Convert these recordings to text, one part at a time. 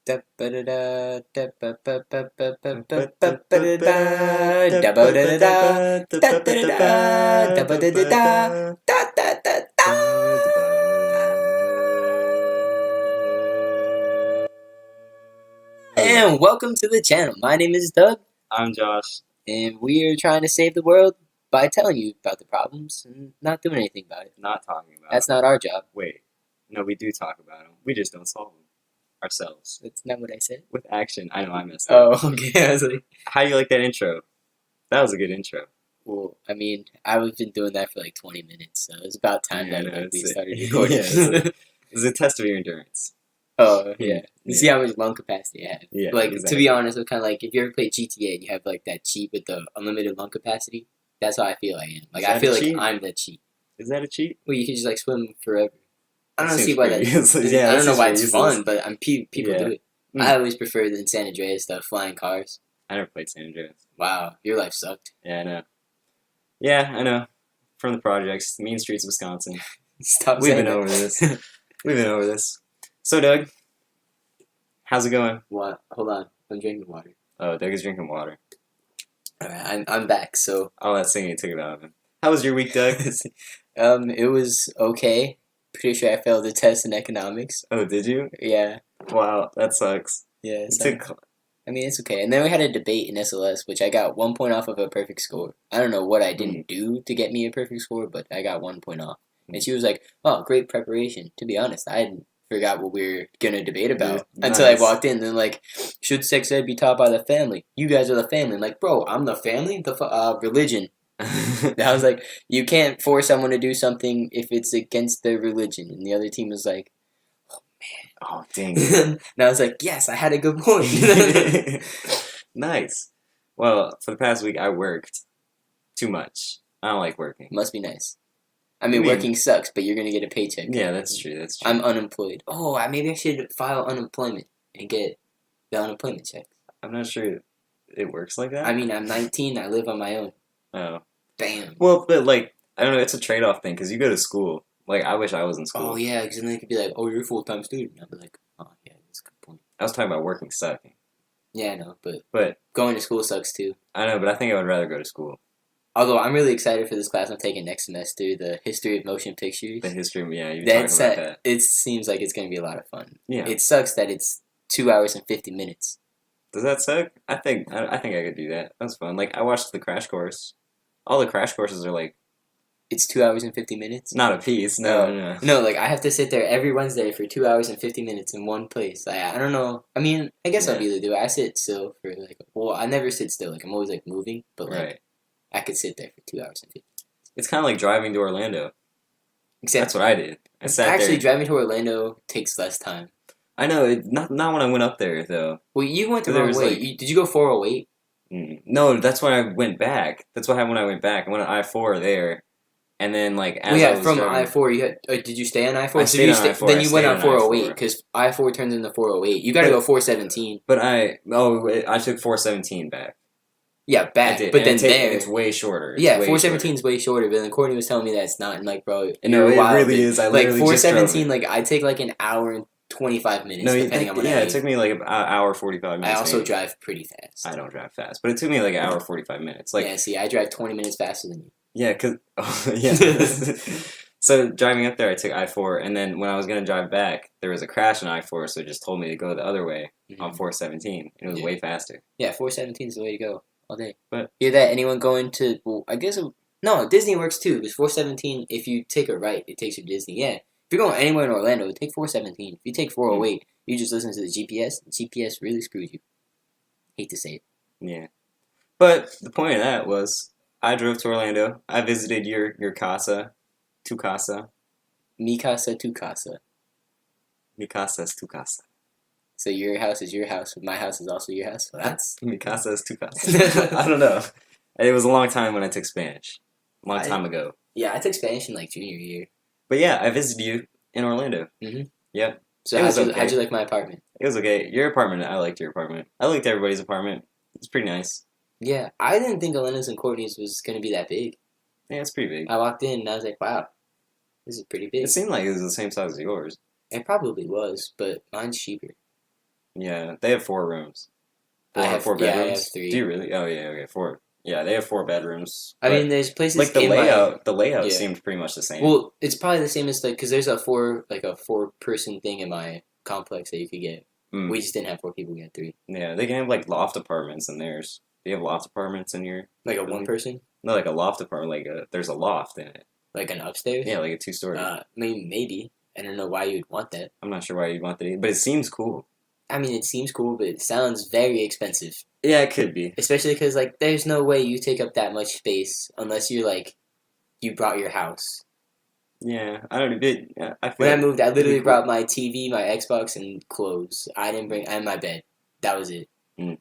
Da ba da da da ba ba ba ba ba ba ba ba da da da ba da da da da da da da ba da da da da da da. And welcome to the channel. My name is Doug, I'm Josh. and we are trying to save the world by telling you about the problems and not doing anything about it. Not talking about That's them. not our job. Wait. No, we do talk about them. We just don't solve them ourselves. That's not what I said. With action. I know I messed up. Oh, okay. I was like, How do you like that intro? That was a good intro. well, I mean, I've been doing that for like 20 minutes, so it's about time Yeah, I that know, like, we it's a- started recording. yeah, It's a test of your endurance. Oh, yeah. You Yeah. see how much lung capacity I have. Yeah, Like, to exactly. be honest, it's kind of like, if you ever play GTA and you have, like, that cheat with the unlimited lung capacity, that's how I feel I am. Like, Is I that feel a like cheat? I'm the cheat. Is that a cheat? Well, you can just, like, swim forever. I That don't see seems why pretty that's... useless. Yeah, I that don't know seems why pretty it's useless. fun, but people Yeah. do it. Mm. I always prefer the San Andreas stuff, flying cars. I never played San Andreas. Wow, your life sucked. Yeah, I know. Yeah, I know. From the projects, Mean Streets, Wisconsin. Stop We've saying been that. over this. We've been over this. So, Doug, how's it going? What? Hold on. I'm drinking water. Oh, Doug is drinking water. Alright, I'm back, so... All that singing took it out of him. How was your week, Doug? It was okay. Pretty sure I failed the test in economics. Oh, did you? Yeah. Wow, that sucks. Yeah, It so, took, I mean, it's okay. And then we had a debate in SLS, which I got 1 point off of a perfect score. I don't know what I didn't do to get me a perfect score, but I got 1 point off. And she was like, oh, great preparation. To be honest, I hadn't forgot what we were going to debate about until I Nice. walked in. Then, like, should sex ed be taught by the family? You guys are the family. I'm like, bro, I'm the family? Religion. And I was like, you can't force someone to do something if it's against their religion. And the other team was like, oh, dang. and I was like, yes, I had a good point. Nice. Well, for the past week, I worked too much. I don't like working. Must be nice. I mean, I mean- working sucks, but you're gonna get a paycheck. Yeah, that's true. That's true. I'm unemployed. Oh, maybe I should file unemployment and get the unemployment check. I'm not sure it works like that. I mean, I'm 19. I live on my own. Oh. Bam. Well, but, like, I don't know. It's a trade-off thing because you go to school. Like, I wish I was in school. Oh yeah, because then they could be like, "Oh, you're a full-time student." I'd be like, "Oh yeah, that's a good point." I was talking about working sucking. Yeah, I know, but But, going to school sucks too. I know, but I think I would rather go to school. Although I'm really excited for this class I'm taking next semester, the history of motion pictures. The history, yeah, you That's talking about that. it seems like it's gonna be a lot of fun. Yeah. It sucks that it's 2 hours and 50 minutes. Does that suck? I think I could do that. That's fun. Like, I watched the crash course. All the crash courses are, like, It's 2 hours and 50 minutes. not a piece. No. No, like I have to sit there every Wednesday for 2 hours and 50 minutes in one place. I don't know. I mean, I guess I'll Yeah. be able to do it. I sit still for like, well, I never sit still. Like I'm always like moving, but like Right. I could sit there for 2 hours and 50. It's kind of like driving to Orlando. Except That's what I did. I sat actually there. driving to Orlando takes less time. I know. Not when I went up there though. Well, you went the There wrong was, way. like- Did you go 408? No, that's when I went back. That's what happened when I went back. I went on I-4 there, and then like as Well, yeah, I was from driving, I-4, you had. Did you stay on I-4? I So stayed you on I-4. Then I you went stayed on on 408 I-4. because I-4 turns into 408. You got to But- go 417. But I took 417 back. Yeah, I back. did. But And then it's there. way shorter. It's Yeah, way 417 is way shorter, but then Courtney was telling me that it's not. And like, bro, No, you're it wild, really dude. is. I Like literally 417, just like I take like an hour and 25 minutes, No, depending on what I it leave. took me like an hour 45 minutes. I also maybe. drive pretty fast. I don't drive fast, but it took me like an hour 45 minutes. Like Yeah, see, I drive 20 minutes faster than you. yeah, cause yeah. So driving up there, I took I-4, and then when I was gonna drive back, there was a crash on I-4, so it just told me to go the other way on 417. It was Yeah. way faster. Yeah, 417 is the way to go all day. But- hear that? Anyone going to? Well, I guess no. Disney works too. Because 417, if you take a right, it takes you to Disney. Yeah, if you're going anywhere in Orlando, take 417. If you take 408, you just listen to the GPS. The GPS really screws you. Hate to say it. Yeah, but the point of that was I drove to Orlando. I visited your casa, tu casa, Mi casa, tu casa. mi casa es tu casa, So your house is your house, but my house is also your house. So that's mi casa es tu casa. I don't know. It was a long time when I took Spanish, long time ago. yeah. I took Spanish in like junior year. But yeah, I visited you in Orlando. Mhm. Yep. So It was okay. how'd you like my apartment? It was okay. Your apartment, I liked your apartment. I liked everybody's apartment. It's pretty nice. Yeah, I didn't think Elena's and Courtney's was gonna be that big. Yeah, it's pretty big. I walked in and I was like, wow, this is pretty big. It seemed like it was the same size as yours. It probably was, but mine's cheaper. Yeah, they have 4 rooms. I have 4 yeah, I bedrooms. have 3. Do you really? Oh yeah, okay, 4. Yeah, they have 4 bedrooms. I But mean, there's places like the in layout, the layout yeah. seemed pretty much the same. Well, it's probably the same as because there's a 4-person thing in my complex that you could get. We just didn't have 4 people. We had 3. Yeah, they can have like loft apartments in theirs. Do you have loft apartments in your? Like a building? 1-person. No, like a loft apartment. There's a loft in it. Like an upstairs. Yeah, like a 2-story. I mean, maybe. I don't know why you'd want that. I'm not sure why you'd want that, but it seems cool. I mean, it seems cool, but it sounds very expensive. Yeah, it could be. Especially because, there's no way you take up that much space unless you're, you brought your house. Yeah, I don't know. When I moved, I literally brought my TV, my Xbox, and clothes. I didn't bring... and my bed. That was it. I'm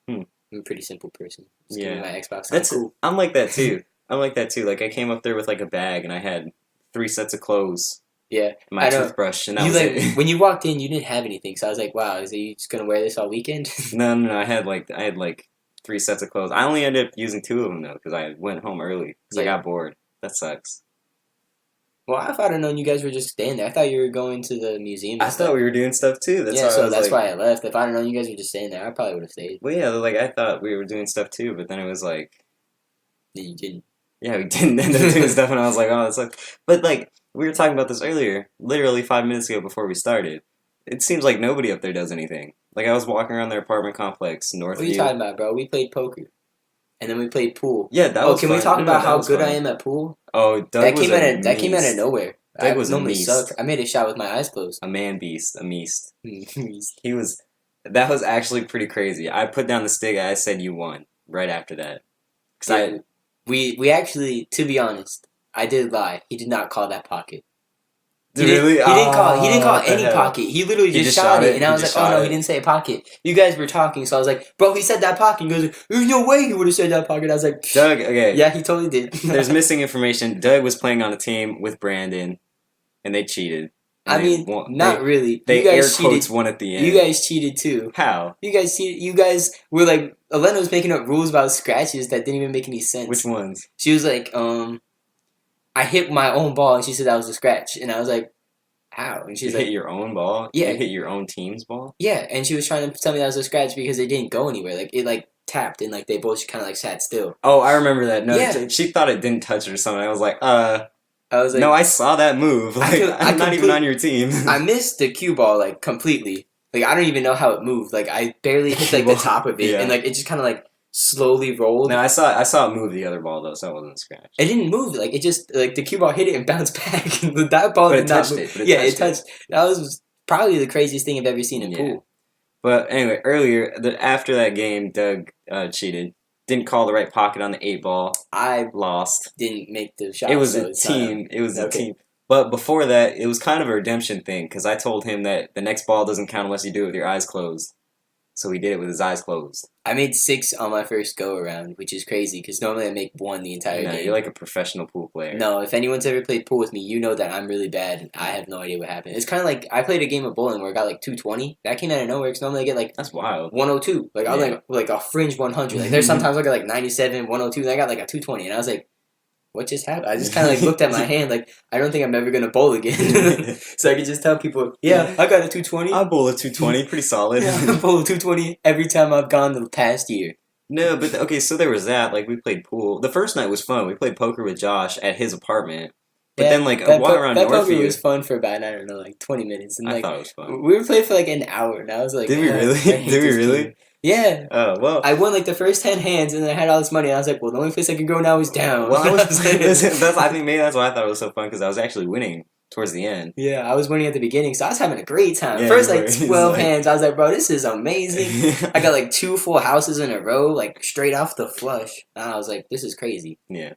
a pretty simple person. Just give me my Xbox. That's cool. I'm like that, too. Like, I came up there with, a bag, and I had 3 sets of clothes. Yeah. My toothbrush, and that was it. When you walked in, you didn't have anything, so I was like, wow, are you just going to wear this all weekend? No, I had 3 sets of clothes. I only ended up using 2 of them, though, because I went home early, because I got bored. That sucks. Well, I thought I'd known you guys were just staying there. I thought you were going to the museum. I thought we were doing stuff, too. That's why I left. If I'd known you guys were just staying there, I probably would have stayed. Well, yeah, I thought we were doing stuff, too, but then it was like... You didn't. Yeah, we didn't end up doing stuff, and I was like, oh, that sucks. But, we were talking about this earlier, literally 5 minutes ago before we started. It seems like nobody up there does anything. I was walking around their apartment complex, Northview. What are you talking about, bro? We played poker. And then we played pool. Yeah, that was can fun. We talk about how good I am at pool? Oh, Doug that came out of nowhere. Doug was normally a beast. suck. I made a shot with my eyes closed. A man beast. A meast. That was actually pretty crazy. I put down the stick and I said you won right after that. We actually, to be honest, I did lie. He did not call that pocket. He didn't call any pocket. He literally just shot it, and I was like, "Oh no, he didn't say a pocket." You guys were talking, so I was like, "Bro, he said that pocket." He goes, "There's no way he would have said that pocket." I was like, "Doug, okay, yeah, he totally did." There's missing information. Doug was playing on a team with Brandon, and they cheated. Not really. They air quotes won at the end. You guys cheated too. How? You guys cheated. You guys were like, Elena was making up rules about scratches that didn't even make any sense. Which ones? She was like, I hit my own ball, and she said that was a scratch, and I was like, how? And she's hit your own ball? Yeah. You hit your own team's ball? Yeah, and she was trying to tell me that was a scratch because it didn't go anywhere. It tapped and they both kind of sat still. Oh, I remember that. No, yeah. She thought it didn't touch it or something. I was like, no, I saw that move. I'm not even on your team. I missed the cue ball completely. I don't even know how it moved. I barely hit the top of it, and it just kind of slowly rolled. No, I saw it move the other ball though, so it wasn't a scratch. It didn't move. It just the cue ball hit it and bounced back. That ball did not move. It touched. That was probably the craziest thing I've ever seen in pool. But anyway, after that game, Doug cheated. Didn't call the right pocket on the 8 ball. I lost. Didn't make the shot. It was a team. It was a team. But before that, it was kind of a redemption thing because I told him that the next ball doesn't count unless you do it with your eyes closed. So he did it with his eyes closed. I made 6 on my first go around, which is crazy because normally I make 1 the entire game. You're like a professional pool player. No, if anyone's ever played pool with me, you know that I'm really bad and I have no idea what happened. It's kind of like I played a game of bowling where I got 220. That came out of nowhere because normally I get that's wild. 102. I was a fringe 100. There's sometimes I get 97, 102, and I got a 220, and I was like, what just happened? I just kind of looked at my hand I don't think I'm ever going to bowl again. So I could just tell people, yeah, I got a 220. I'll bowl a 220, pretty solid. Yeah, I bowl a 220 every time I've gone the past year. No, but okay, so there was that. We played pool. The first night was fun. We played poker with Josh at his apartment. But then, a walk around Northview. Poker was fun for about, 20 minutes. And, I thought it was fun. We were playing for an hour, and I was like, did we really? Did we really? Game. Yeah. Oh, well. I won the first 10 hands and then I had all this money and I was like, well, the only place I could go now is down. Well, I think maybe that's why I thought it was so fun because I was actually winning towards the end. Yeah, I was winning at the beginning, so I was having a great time. Yeah, first 12 hands, I was like, bro, this is amazing. I got 2 full houses in a row, straight off the flush. And I was like, this is crazy. Yeah.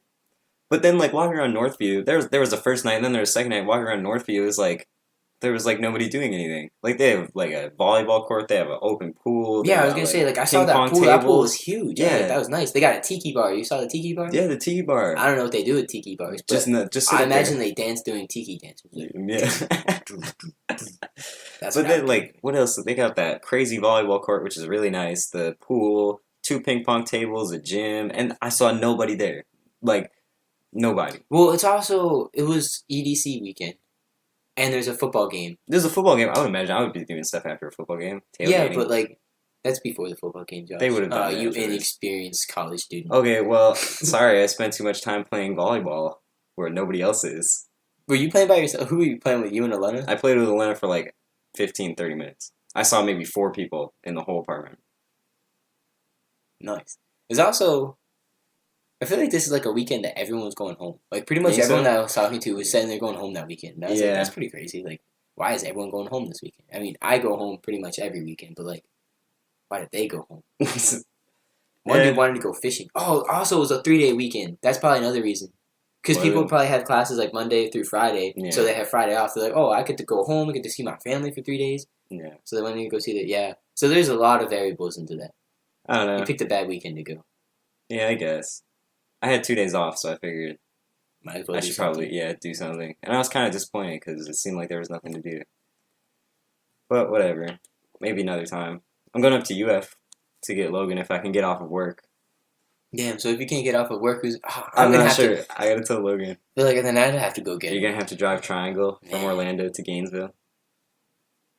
But then walking around Northview, there was the first night and then there was the second night walking around Northview is there was nobody doing anything. They have a volleyball court. They have an open pool. Yeah, I was gonna say I saw that pool. That pool was huge. Yeah, that was nice. They got a tiki bar. You saw the tiki bar? Yeah, the tiki bar. I don't know what they do with tiki bars. But I imagine they dance doing tiki dances. Yeah. But then what else? They got that crazy volleyball court, which is really nice. The pool, 2 ping pong tables, a gym, and I saw nobody there. Nobody. Well, it was EDC weekend. and there's a football game. There's a football game. I would imagine I would be doing stuff after a football game. Yeah, Tailgating. but like that's before the football game, Josh. They would have done that you afterwards. inexperienced college student. Okay, well, sorry, I spent too much time playing volleyball where nobody else is. Were you playing by yourself? Who were you playing with? You and Elena? I played with Elena for like 15, 30 minutes. I saw maybe 4 people in the whole apartment. Nice. There's also, I feel like this is like a weekend that everyone was going home. Like pretty much Think everyone so? that I was talking to was saying they're going home that weekend. And I was like, Yeah. that's pretty crazy. Like, why is everyone going home this weekend? I mean, I go home pretty much every weekend, but like, why did they go home? One Yeah. dude wanted to go fishing. Oh, also it was a 3-day weekend. That's probably another reason. Because What? people probably have classes like Monday through Friday, Yeah. so they have Friday off. They're like, oh, I get to go home. I get to see my family for 3 days. Yeah. So they want to go see that. Yeah. So there's a lot of variables into that. I don't know. You picked a bad weekend to go. Yeah, I guess. I had 2 days off, so I figured Might as well I do should something. probably, do something. And I was kind of disappointed because it seemed like there was nothing to do. But whatever. Maybe another time. I'm going up to UF to get Logan if I can get off of work. Damn, so if you can't get off of work, I'm gonna not have sure. to. I gotta tell Logan. Feel like then I'd have to go get You're it. gonna have to drive Triangle from Man. Orlando to Gainesville.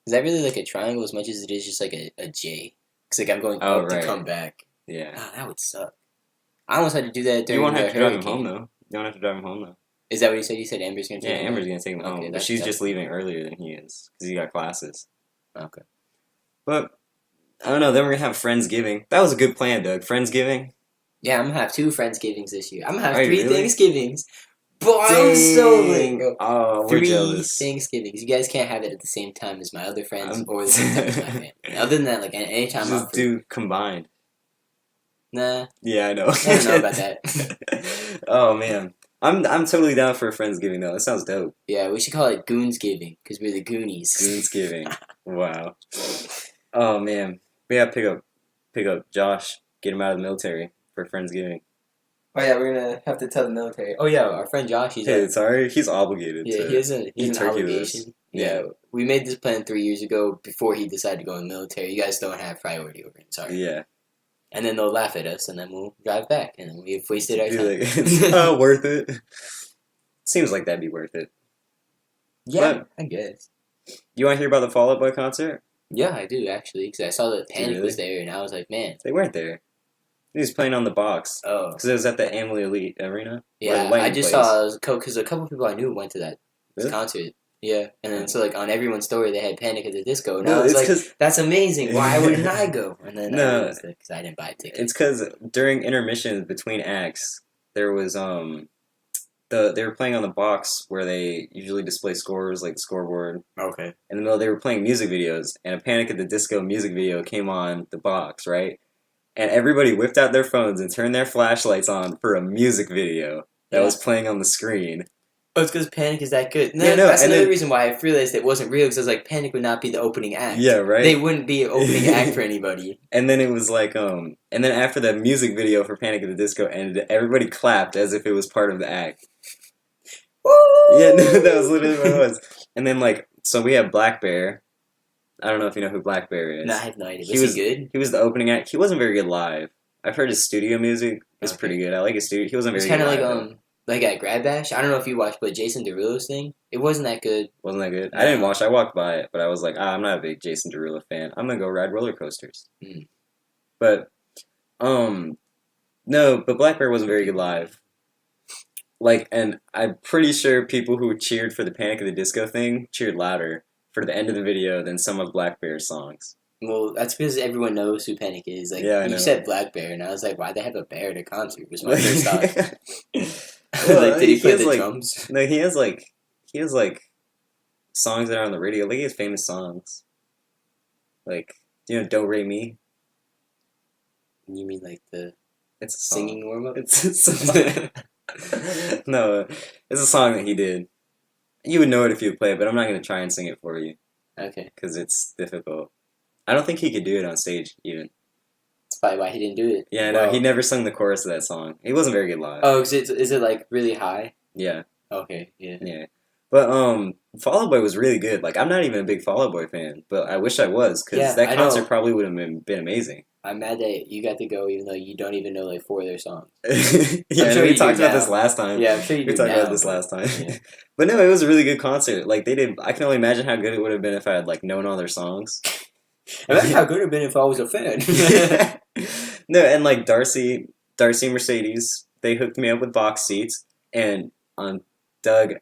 Is that really like a triangle as much as it is just like a J? Because like I'm going Oh, up right. to come back. Yeah. Ah, that would suck. I almost had to do that during You won't the have to drive him hurricane. home though. You don't have to drive him home though. Is that what you said? You said Amber's gonna take Yeah, him Amber's home? gonna take him Okay, home, but that's- she's that's- just leaving earlier than he is because he got classes. Okay. But I don't know. Then we're gonna have Friendsgiving. That was a good plan, Doug. Friendsgiving. Yeah, I'm gonna have 2 Friendsgivings this year. I'm gonna have Are you 3 really? Thanksgivings. But I'm so Dang. late. Oh, we're 3 jealous. Thanksgivings. You guys can't have it at the same time as my other friends I'm- or the same time as my family. Other than that, like anytime I'm Just free. do combined. Nah, Yeah, I know. I don't know about that. Oh man, I'm totally down for a Friendsgiving though. That sounds dope. Yeah, we should call it Goonsgiving because we're the Goonies. Goonsgiving. Wow. Oh man, we gotta pick up Josh, get him out of the military for Friendsgiving. Oh yeah, we're gonna have to tell the military. Oh yeah, our friend Josh, Hey, sorry, he's obligated. yeah, to he has an eat turkey with us. obligation. Yeah, we made this plan 3 years ago before he decided to go in the military. You guys don't have priority over him. Sorry. Yeah. And then they'll laugh at us, and then we'll drive back, and then we've wasted our Be time. like, it's worth it. Seems like that'd be worth it. Yeah, I guess. You want to hear about the Fall Out Boy concert? Yeah, I do actually, because I saw that Panic really? was there, and I was like, man, They weren't there. He was playing on the box oh because it was at the Amalie Elite Arena. yeah. where Lightning I just plays. saw because a couple people I knew went to that Really? concert. Yeah, and then so like on everyone's story they had Panic at the Disco, and No, I was it's like, 'cause- that's amazing. Why wouldn't I go? And then No. I realized because I didn't buy a ticket. It's because during intermissions between acts, there was they were playing on the box where they usually display scores like the scoreboard. Okay. In the middle, they were playing music videos, and a Panic at the Disco music video came on the box, right? And everybody whipped out their phones and turned their flashlights on for a music video that Yeah. was playing on the screen. Oh, it's because Panic is that good. No, Yeah, no, that's and another then- reason why I realized it wasn't real, because I was like, Panic would not be the opening act. Yeah, right. They wouldn't be an opening act for anybody. And then it was like, and then after the music video for Panic at the Disco ended, everybody clapped as if it was part of the act. Woo! Yeah, no, that was literally what it was. And then so we have Blackbear. I don't know if you know who Blackbear is. No, I have no idea. He Was he good? He was the opening act. He wasn't very good live. I've heard his studio music is Okay. pretty good. I like his studio. He wasn't It's very kind good of live, though. like at Grad Bash. I don't know if you watched, but Jason Derulo's thing, it wasn't that good. Wasn't that good? No. I didn't watch. I walked by it, but I was like, I'm not a big Jason Derulo fan. I'm gonna go ride roller coasters. Mm. But, no, but Black Bear wasn't very good live. And I'm pretty sure people who cheered for the Panic at the Disco thing cheered louder for the end of the video than some of Black Bear's songs. Well, that's because everyone knows who Panic is. Like, Yeah, I you know. said Black Bear, and I was like, why'd they have a bear at a concert? Was my first thought. Well, like, did he he play has, the like- drums? No, he has songs that are on the radio. Like, he has famous songs. Like, do you know Do Re Mi? You mean like the It's a song. singing warm up? It's a song. No, it's a song that he did. You would know it if you would play it, but I'm not going to try and sing it for you Okay, because it's difficult. I don't think he could do it on stage, even. that's probably why he didn't do it. Yeah, no, Wow. he never sung the chorus of that song. He wasn't very good live. Oh, is it like really high? Yeah, Okay, yeah. yeah. But Fall Out Boy was really good. Like, I'm not even a big Fall Out Boy fan, but I wish I was because Yeah, that I know. concert probably would have been amazing. I'm mad that you got to go even though you don't even know like 4 of their songs. Yeah, sure we you talked do about now. this last time. Yeah, I'm sure you We do talked now. about this last time. Yeah. But no, it was a really good concert. Like they did. I can only imagine how good it would have been if I had like known all their songs. Imagine how good it would have been if I was a fan. No, and like Darcy Mercedes, they hooked me up with box seats, and Doug,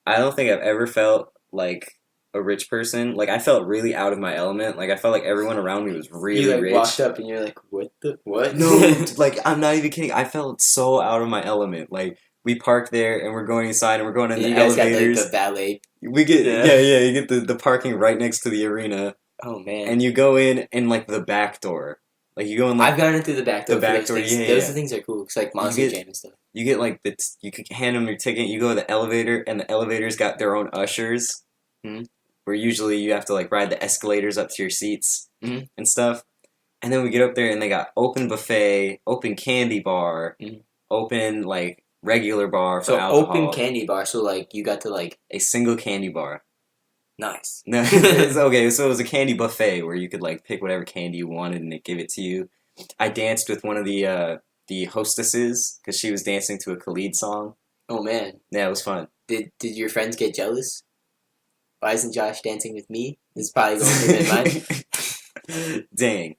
I don't think I've ever felt like a rich person. Like I felt really out of my element. Like I felt like everyone around me was really you like rich. walked up and you're like, what? No, like I'm not even kidding. I felt so out of my element. Like we parked there and we're going inside and we're going in the you guys elevators. got like the valet. We get you get the parking right next to the arena. Oh man. And you go in like the back door. Like you go in like I've gone in through the back door. the back door. Things. Yeah, Those things are cool. It's like Monster Jam and stuff. You get like you could hand them your ticket. You go to the elevator, and the elevator's got their own ushers. Mm-hmm. Where usually you have to like ride the escalators up to your seats Mm-hmm. and stuff. And then we get up there, and they got open buffet, open candy bar, open like regular bar for alcohol. Open candy bar. So like you got to like a single candy bar. Nice. No, okay. So it was a candy buffet where you could like pick whatever candy you wanted, and they give it to you. I danced with one of the hostesses because she was dancing to a Khalid song. Oh man. Yeah, it was fun. Did your friends get jealous? Why isn't Josh dancing with me? This is probably going through their mind. Dang.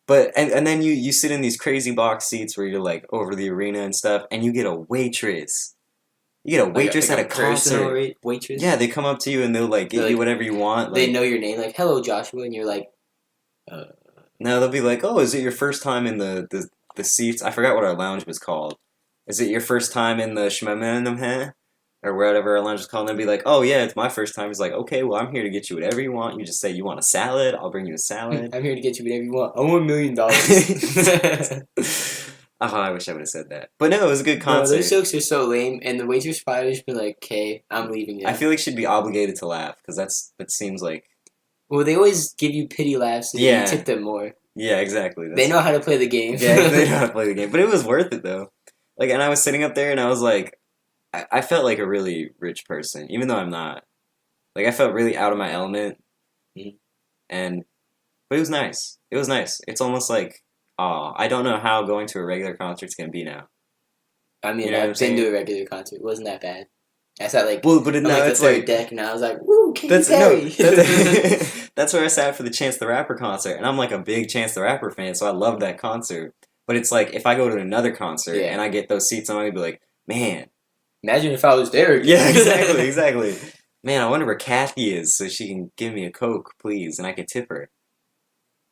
But and then you sit in these crazy box seats where you're like over the arena and stuff, and you get a waitress. You get a waitress like at a concert. Waitress? Yeah, they come up to you and they'll like give you whatever you want. Like, they know your name, like hello Joshua, and you're like, No, they'll be like, oh, is it your first time in the seats? I forgot what our lounge was called. Is it your first time in the Shmamenamhe? Or whatever our lounge is called, and they'll be like, oh yeah, it's my first time. It's like, okay, well, I'm here to get you whatever you want. You just say you want a salad, I'll bring you a salad. I'm here to get you whatever you want. I want $1 million. Oh, I wish I would have said that. But no, it was a good concert. No, those jokes are so lame, and the waitress probably just be like, okay, I'm leaving now. I feel like she'd be obligated to laugh, because that seems like... Well, they always give you pity laughs, so you tip them more. Yeah, exactly. They know how to play the game. Yeah, they know how to play the game. But it was worth it, though. Like, and I was sitting up there, and I was like... I felt like a really rich person, even though I'm not. Like, I felt really out of my element. Mm-hmm. But it was nice. It was nice. It's almost like... I don't know how going to a regular concert's gonna be now. I mean, you know I've been to a regular concert. It wasn't that bad. I sat like, but now like it's the third like deck, and I was like, "Woo, Katy Perry!" That's where I sat for the Chance the Rapper concert, and I'm like a big Chance the Rapper fan, so I love that concert. But it's like if I go to another concert and I get those seats, I'm gonna be like, man, imagine if I was there again. Yeah, exactly. Man, I wonder where Kathy is, so she can give me a Coke, please, and I can tip her.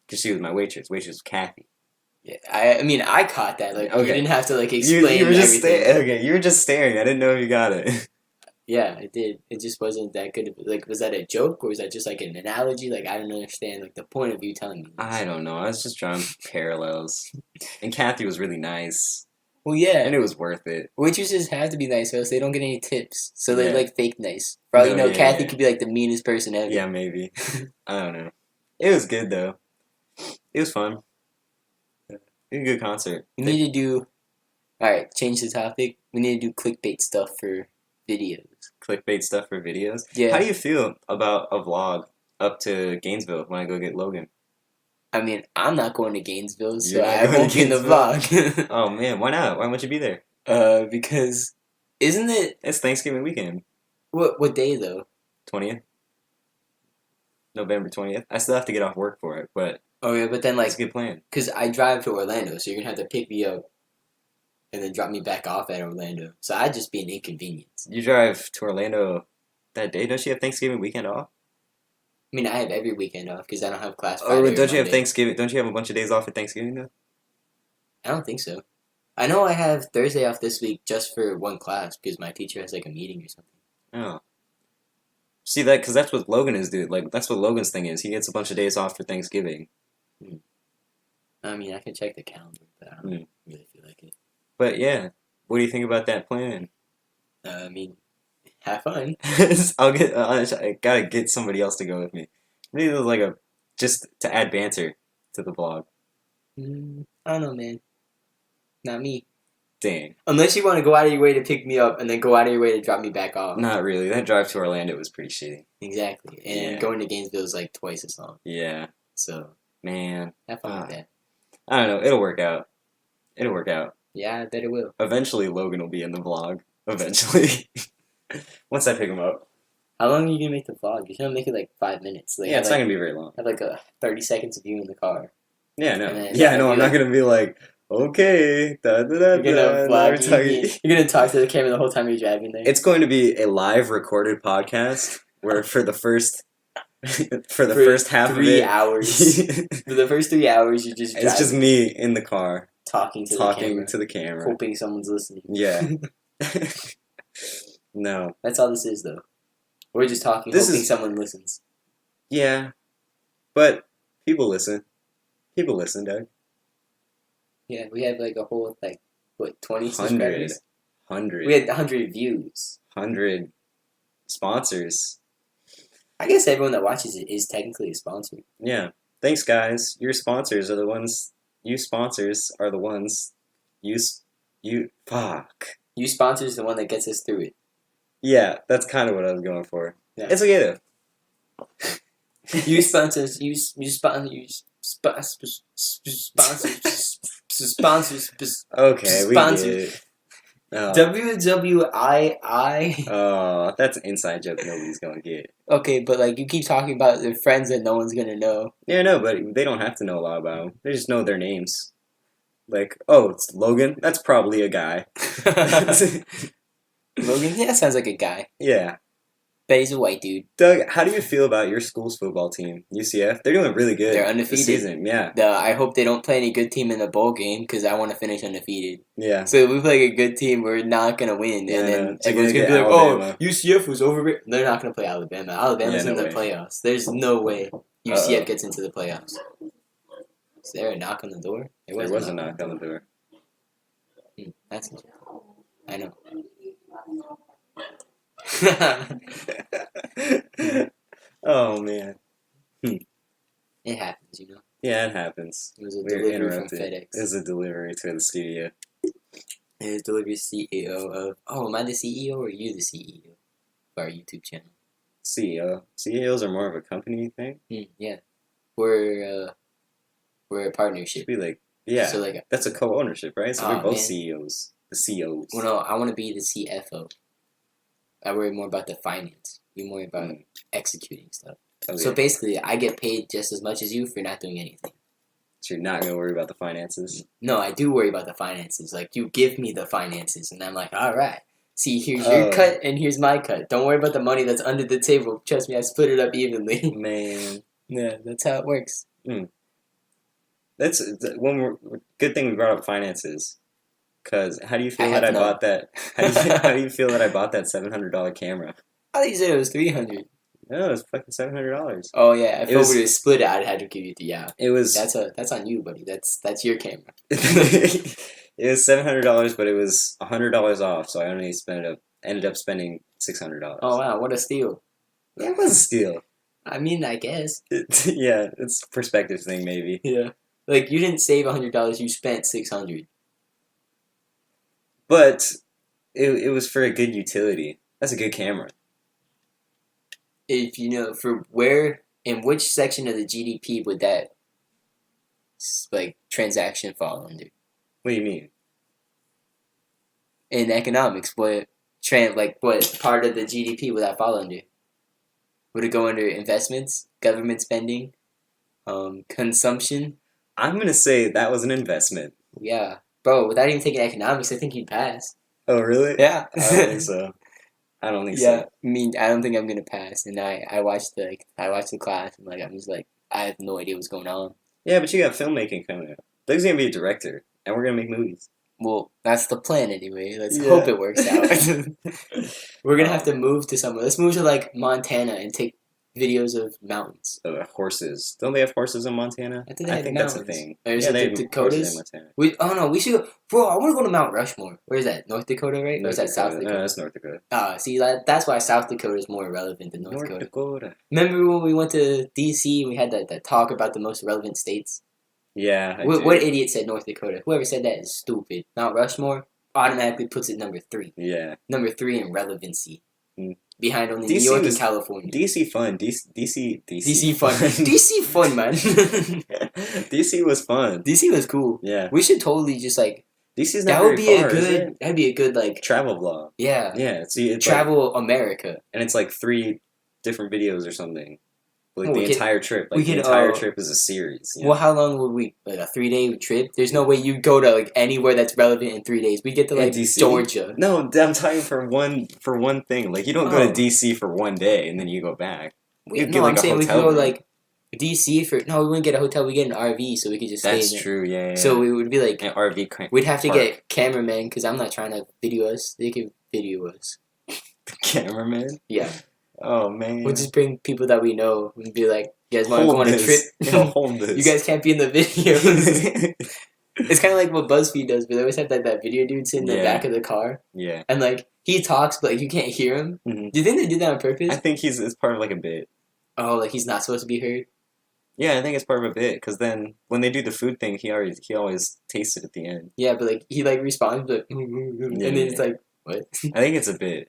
Because she was my waitress. Waitress was Kathy. Yeah, I mean, I caught that. Like, you didn't have to like explain you were just everything. You were just staring. I didn't know if you got it. Yeah, I did. It just wasn't that good. Like, was that a joke or was that just like an analogy? Like, I don't understand like the point of you telling me this. I don't know. I was just drawing parallels. And Kathy was really nice. Well, yeah. And it was worth it. Waitresses have to be nice or else they don't get any tips. So they're like fake nice. For all you know, Kathy could be like the meanest person ever. Yeah, maybe. I don't know. It was good though. It was fun. It was a good concert. We need to do... Alright, change the topic. We need to do clickbait stuff for videos. Clickbait stuff for videos? Yeah. How do you feel about a vlog up to Gainesville when I go get Logan? I mean, I'm not going to Gainesville, so I won't be in the vlog. Oh man, why not? Why won't you be there? Because... Isn't it... It's Thanksgiving weekend. What day, though? 20th? November 20th? I still have to get off work for it, but... Oh yeah, but then like... It's a good plan. Because I drive to Orlando, so you're going to have to pick me up and then drop me back off at Orlando. So I'd just be an inconvenience. You drive to Orlando that day? Don't you have Thanksgiving weekend off? I mean, I have every weekend off because I don't have class Friday. Oh, don't you have Thanksgiving? Don't you have a bunch of days off for Thanksgiving though? I don't think so. I know I have Thursday off this week just for one class because my teacher has like a meeting or something. Oh. See that? Because that's what Logan is, dude. Like that's what Logan's thing is. He gets a bunch of days off for Thanksgiving. I mean, I can check the calendar, but I don't really feel like it. But yeah, what do you think about that plan? I mean, have fun. I gotta get somebody else to go with me. Maybe like just to add banter to the vlog. I don't know, man. Not me. Dang. Unless you want to go out of your way to pick me up and then go out of your way to drop me back off. Not really. That drive to Orlando was pretty shitty. Exactly. And going to Gainesville is like twice as long. Yeah. So. Man. Have fun with that. I don't know. It'll work out. It'll work out. Yeah, I bet it will. Eventually, Logan will be in the vlog. Eventually. Once I pick him up. How long are you gonna make the vlog? You're gonna make it like 5 minutes. Like, Yeah, it's not going to be very long. Have like 30 seconds of you in the car. Yeah, no. And then, Yeah, no, I'm not going to be like, okay, You're gonna vlog. You're gonna talk to the camera the whole time you're driving there. It's going to be a live recorded podcast where for the first first half of it, 3 hours. For the first 3 hours, you just it's just me in the car talking to the camera, hoping someone's listening. Yeah. No. That's all this is, though. We're just talking, hoping someone listens. Yeah, but people listen. People listen, Doug. Yeah, we had like a whole 20 subscribers. 100. We had 100 views. 100 sponsors. I guess everyone that watches it is technically a sponsor. Yeah. Thanks, guys. Your sponsors are the ones. You sponsors are the ones. Fuck. You sponsor is the one that gets us through it. Yeah, that's kind of what I was going for. Yeah. It's okay though. You sponsors. Okay, we get it. Oh. WWII. Oh, that's an inside joke nobody's gonna get. Okay, but you keep talking about their friends that no one's gonna know. Yeah, no, but they don't have to know a lot about them. They just know their names. Like, oh, it's Logan. That's probably a guy. Logan? Yeah, sounds like a guy. Yeah. Bet he's a white dude. Doug, how do you feel about your school's football team, UCF? They're doing really good. They're undefeated. This season, yeah. I hope they don't play any good team in the bowl game because I want to finish undefeated. Yeah. So if we play a good team, we're not going to win. Yeah, and then so everyone's going to be like, oh, UCF was over. They're not going to play Alabama. Alabama's in the playoffs. There's no way UCF gets into the playoffs. Is there a knock on the door? There was a knock on the door. That's interesting. I know. Oh man. It happens, you know. Yeah, it happens. It was a delivery from FedEx. It was a delivery to the studio. It was delivery CEO of. Oh, am I the CEO or are you the CEO of our YouTube channel? CEO. CEOs are more of a company thing. Yeah, we're a partnership. Should be like yeah. So that's a co-ownership, right? So we're both CEOs. The CEOs. Well, no, I want to be the CFO. I worry more about the finance. You're more about executing stuff. Okay. So basically, I get paid just as much as you for not doing anything. So you're not going to worry about the finances? No, I do worry about the finances. You give me the finances, and I'm like, all right. See, here's your cut, and here's my cut. Don't worry about the money that's under the table. Trust me, I split it up evenly. Man. Yeah, that's how it works. That's good thing we brought up finances. Because how do you feel that I bought that? How do you feel that I bought that $700 camera? I thought you said it was $300. No, it was fucking $700. Oh yeah, if it were to split it, I'd have to give you It was. That's on you, buddy. That's your camera. It was $700, but it was $100 off, so I only ended up spending $600. Oh wow, what a steal! Yeah, it was a steal. I mean, I guess. Yeah, it's a perspective thing, maybe. Yeah, you didn't save $100, you spent $600. But it was for a good utility. That's a good camera. If you know, for where, in which section of the GDP would that, transaction fall under? What do you mean? In economics, what part of the GDP would that fall under? Would it go under investments, government spending, consumption? I'm going to say that was an investment. Yeah. Bro, without even taking economics, I think you'd pass. Oh, really? Yeah. I don't think so. I don't think so. Yeah, I mean, I don't think I'm gonna pass. And I watched the class, and I'm just I have no idea what's going on. Yeah, but you got filmmaking coming up. Doug's gonna be a director, and we're gonna make movies. Well, that's the plan anyway. Let's hope it works out. We're gonna have to move to somewhere. Let's move to Montana and take videos of mountains. Horses. Don't they have horses in Montana? I think that's a thing. They have Dakotas? In Montana. We should. Bro, I want to go to Mount Rushmore. Where is that? North Dakota, right? Or is that South Dakota? No, that's North Dakota. See, that's why South Dakota is more relevant than North Dakota. Remember when we went to D.C. and we had that talk about the most relevant states? Yeah. What idiot said North Dakota? Whoever said that is stupid. Mount Rushmore automatically puts it number 3. Yeah. Number 3 in relevancy. behind only New DC York was- and California. DC fun. DC fun. DC fun, man. DC was fun. DC was cool. Yeah. We should totally just like DC's not that would very be far, a is good. it? That'd be a good like Travel vlog. yeah. Yeah. See, it's like, Travel America. and it's like 3 different videos or something. Like Well, the we could- entire trip. Like we the could, entire trip is a series. You know? Well, how long would we like a 3-day trip? There's no way you go to like anywhere that's relevant in 3 days. We get to In like DC? Georgia. No, I'm talking for one thing. Like you don't go to DC for one day and then you go back. We, You no, get, like, I'm a saying we could hotel go room. like DC for no. We wouldn't get a hotel. We get an RV, so we could just stay. That's in it. true. Yeah. So we would be like an RV. we'd have to park. get cameramen because I'm not trying to video us. They could video us. Cameraman. Yeah, Oh man. we'll just bring people that we know and be like, "You guys want to go Hold on a this. trip? Hold this. You guys can't be in the videos." It's kind of like what BuzzFeed does, but they always have that video dude sitting in the Yeah. back of the car, Yeah. and like he talks, but like you can't hear him. Mhm. Do you think they do that on purpose? I think it's part of like a bit. Oh, like he's not supposed to be heard. Yeah, I think it's part of a bit because then when they do the food thing, he always tastes it at the end. Yeah, but like he like responds, but and then it's like what? I think it's a bit,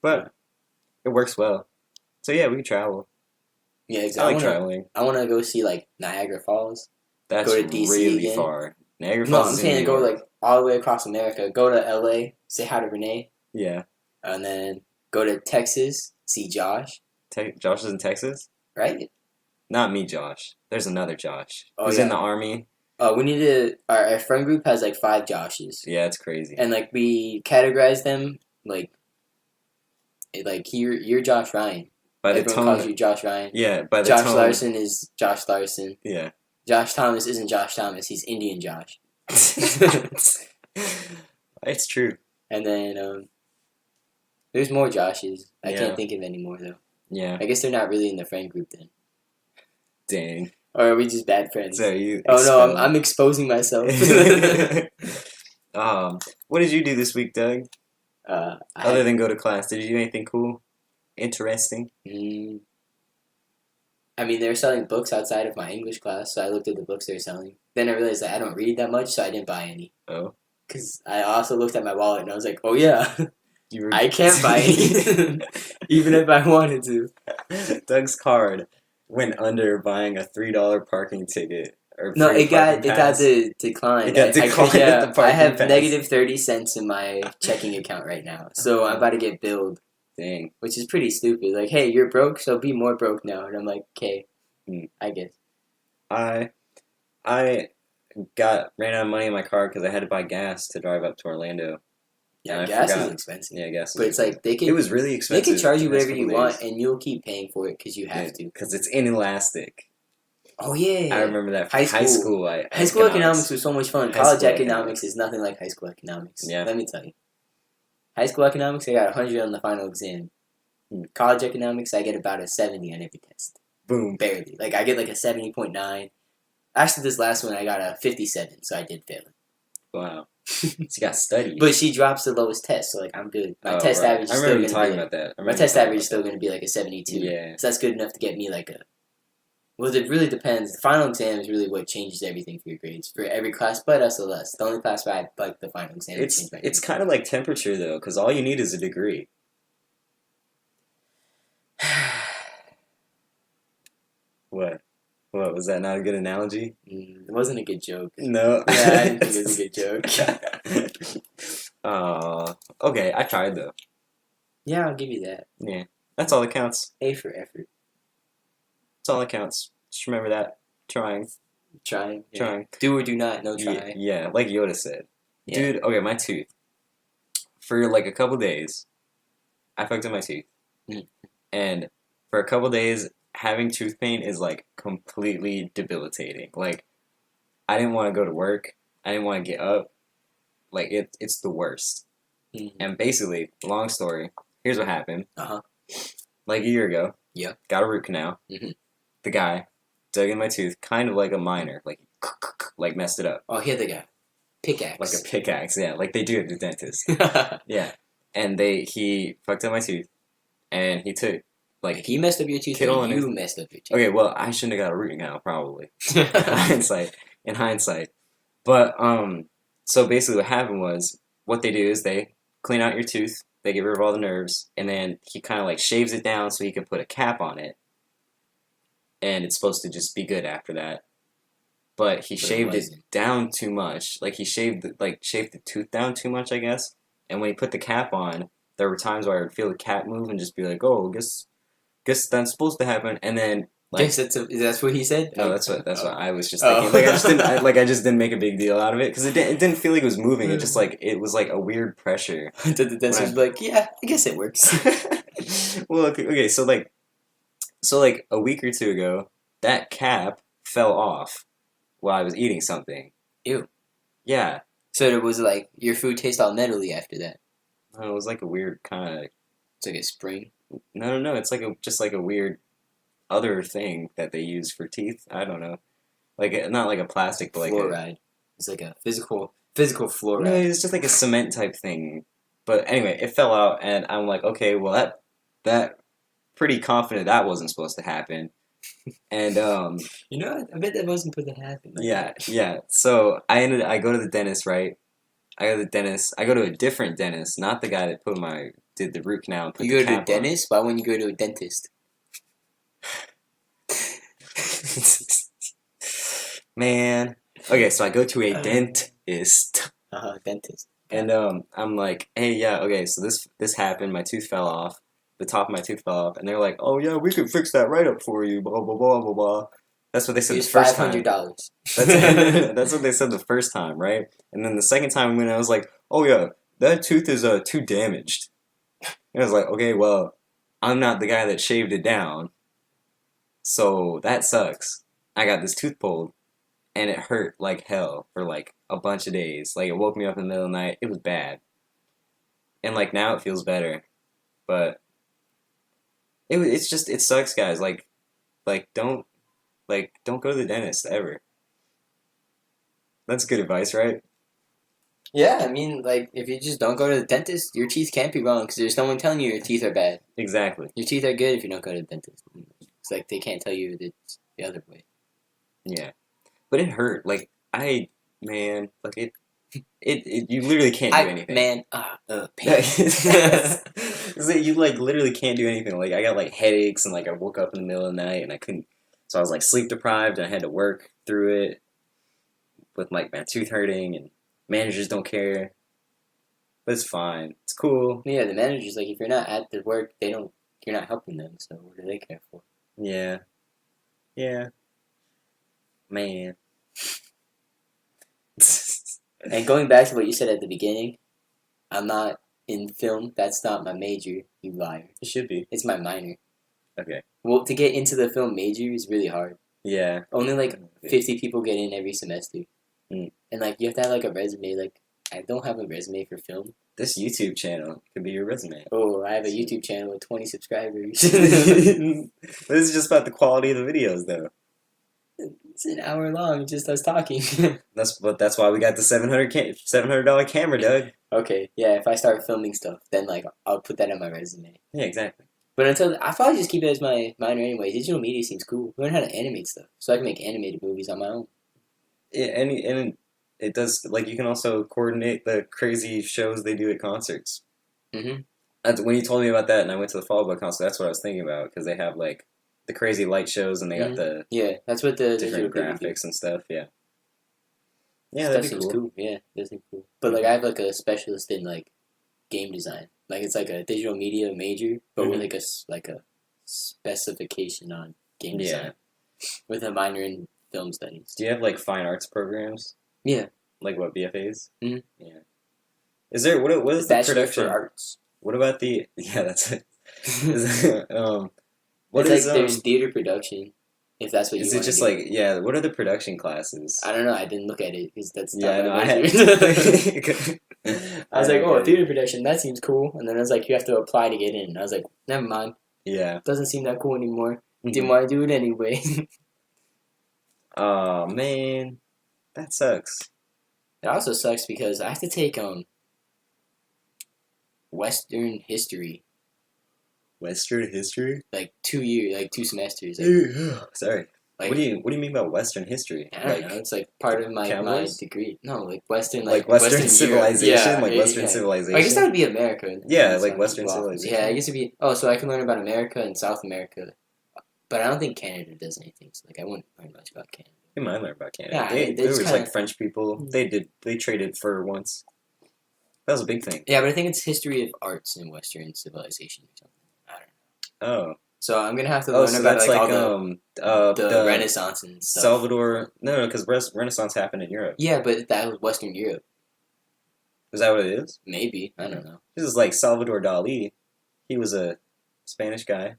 but it works well. So yeah, we can travel. Yeah, I exactly. like traveling. I want to go see like Niagara Falls. That's Go to DC really again. far. Niagara No, Falls I'm is in saying New go York. like all the way across America. Go to LA, say hi to Renee, Yeah. and then go to Texas, see Josh. Josh is in Texas. Right? Not me, Josh. There's another Josh. Oh, Who's yeah. in the army. We need to. Our friend group has like 5 Joshes, Yeah, it's crazy. and like we categorize them like you're Josh Ryan. By the Everyone tone. calls you Josh Ryan. Yeah, by the Josh tone. Larson is Josh Larson. Yeah. Josh Thomas isn't Josh Thomas. He's Indian Josh. It's true. And then there's more Joshes. I Yeah. can't think of any more though. Yeah. I guess they're not really in the friend group then. Dang. Or are we just bad friends? So you. Oh no, expelled. I'm exposing myself. What did you do this week, Doug? Other than go to class, did you do anything cool, interesting? I mean, they were selling books outside of my English class, so I looked at the books they were selling. Then I realized that I don't read that much, so I didn't buy any. Oh, Because I also looked at my wallet and I was like, oh yeah, you were. I can't buy any, even if I wanted to. Doug's card went under buying a $3 parking ticket. Or No, free it got parking pass. declined. It got declined at the I parking have pass. negative 30 cents in my checking account right now, so I'm about to get billed, Dang. which is pretty stupid. Like, hey, you're broke, so be more broke now. And I'm like, okay, I guess. I ran out of money in my car because I had to buy gas to drive up to Orlando. Yeah, I gas forgot. is expensive. Yeah, gas. But it's like they it can was really they expensive. can charge you the next whatever you couple want, days. and you'll keep paying for it because you have to. because it's inelastic. Oh yeah, I remember that from High high school. school. High school economics was so much fun. High College school economics economics. is nothing like high school economics. Yeah. Let me tell you. High school economics, I got 100 on the final exam. College economics, I get about a 70 on every test. Boom. Barely. Like, I get like a 70.9. Actually, this last one, I got a 57, so I did fail it. Wow. She got studied. But she drops the lowest test, so like, I'm good. My test average is I still remember you going talking to be... about that. I My remember test you talking average is still about going to be like a 72. Yeah. So that's good enough to get me like a... Well, it really depends. The final exam is really what changes everything for your grades. For every class but SLS. The only class where I like the final exam. It's kind of like temperature, though, because all you need is a degree. What? What, was that not a good analogy? It wasn't a good joke. No. Yeah, I didn't think it was a good joke. Okay, I tried, though. Yeah, I'll give you that. Yeah. That's all that counts. A for effort. That's all that counts. Just remember that. Trying. Trying. Yeah. Trying. Do or do not, no try. Yeah, like Yoda said. Yeah. Dude, okay, my tooth. For like a couple days, I fucked up my tooth. Mhm. And for a couple days, having tooth pain is like completely debilitating. Like, I didn't want to go to work. I didn't want to get up. Like, it's the worst. Mhm. And basically, long story, here's what happened. Uh-huh. Like a year ago, Yeah. got a root canal. Mhm. The guy dug in my tooth, kind of like a miner, like messed it up. Oh, here they go. Pickaxe. Like a pickaxe, yeah, like they do at the dentist. Yeah. And he fucked up my tooth, and he took, like... He messed up your tooth, Kid or on you it. messed up your tooth. Okay, well, I shouldn't have got a root canal, probably. In hindsight. But, so basically what happened was, what they do is they clean out your tooth, They get rid of all the nerves, and then he kind of like shaves it down so he can put a cap on it, and it's supposed to just be good after that. But he shaved it down too much. Like he shaved the tooth down too much, I guess. And when he put the cap on, there were times where I would feel the cap move and just be like, "Oh, guess that's supposed to happen." And then guess that's what he said. No, that's what I was just thinking. Like I just didn't make a big deal out of it because it didn't feel like it was moving. It just like it was like a weird pressure. The dentist was like, "Yeah, I guess it works." Well, okay, so like a week or two ago, that cap fell off while I was eating something. Ew. Yeah. So it was like your food tastes all metally after that. It was like a weird kind of. It's like a spring. No. It's like just like a weird other thing that they use for teeth. I don't know. Like not like a plastic, but like fluoride. It's like a physical fluoride. No, it's just like a cement type thing. But anyway, it fell out, and I'm like, okay, well that pretty confident that wasn't supposed to happen. And you know, I bet that wasn't supposed to happen. Yeah. So I go to the dentist, right? I go to a different dentist, not the guy that did the root canal and put the cap on. You go to a dentist? Why wouldn't you go to a dentist? Man. Okay, so I go to a dentist. Dentist. And I'm like, hey, yeah, okay, so this happened. My tooth fell off. The top of my tooth fell off, and they're like, "Oh yeah, we can fix that right up for you." Blah blah blah blah blah. That's what they said the first time. $500. That's what they said the first time, right? And then the second time when I was like, "Oh yeah, that tooth is too damaged," and I was like, "Okay, well, I'm not the guy that shaved it down, so that sucks. I got this tooth pulled, and it hurt like hell for like a bunch of days. Like it woke me up in the middle of the night. It was bad, and like now it feels better, but." It sucks, guys. Like don't go to the dentist ever. That's good advice, right? Yeah, I mean, like if you just don't go to the dentist, your teeth can't be wrong because there's someone telling you your teeth are bad. Exactly. Your teeth are good if you don't go to the dentist. It's like they can't tell you that it's the other way. Yeah, but it hurt. Like you literally can't do anything. Pain. So you like literally can't do anything. Like I got like headaches and like I woke up in the middle of the night and I couldn't. So I was like sleep deprived and I had to work through it with like my tooth hurting and managers don't care. But it's fine. It's cool. Yeah, the managers like if you're not at the work, you're not helping them. So what do they care for? Yeah. Man. And going back to what you said at the beginning, I'm not in film. That's not my major, you liar. It should be. It's my minor. Okay. Well, to get into the film major is really hard. Yeah. Only like 50 people get in every semester. Mm. And like you have to have like a resume. Like I don't have a resume for film. This YouTube channel could be your resume. Oh, I have a YouTube channel with 20 subscribers. This is just about the quality of the videos, though. It's an hour long, just us talking. That's why we got the $700 camera, Doug. Okay, yeah. If I start filming stuff, then like I'll put that on my resume. Yeah, exactly. But until I probably just keep it as my minor anyway. Digital media seems cool. Learn how to animate stuff, so I can make animated movies on my own. Yeah, and it does like you can also coordinate the crazy shows they do at concerts. Mm-hmm. When you told me about that, and I went to the Fall Out Boy concert, that's what I was thinking about because they have like the crazy light shows and they got the that's what the different graphics and stuff. Yeah, that seems cool. Yeah, that seems cool. But like I have like a specialist in like game design. Like it's like a digital media major, but with like a specification on game design. With a minor in film studies. Do you have like fine arts programs? Yeah. Like what, BFAs? Mm-hmm. Yeah. Is there what is the production? For arts. What about the that's it. What is like there's theater production, if that's what you want to do. Is it just like what are the production classes? I don't know. I didn't look at it because that's not I was like, theater production, that seems cool. And then I was like, you have to apply to get in. And I was like, never mind. Yeah. Doesn't seem that cool anymore. Mm-hmm. Didn't want to do it anyway. Oh, man. That sucks. It also sucks because I have to take Western history. Western history? Like 2 years, like 2 semesters. Like, sorry. Like, What do you mean by Western history? I don't know. It's like part of my cowboys? degree. No, like Western, Like Western Europe. civilization, Yeah, like yeah, Western yeah. civilization. I guess that would be America. Yeah, It's like not Western waffles. civilization. Yeah, I guess it'd be. Oh, so I can learn about America and South America, but I don't think Canada does anything. So like, I wouldn't learn much about Canada. You might learn about Canada. Yeah, They it's was kinda- like French people. They traded for once. That was a big thing. Yeah, but I think it's history of arts in Western civilization or something. I don't know. Oh. So I'm gonna have to Oh, learn so about that's like like all the Renaissance and stuff. Salvador. No, because Renaissance happened in Europe. Yeah, but that was Western Europe. Is that what it is? Maybe, I don't know. This is like Salvador Dali. He was a Spanish guy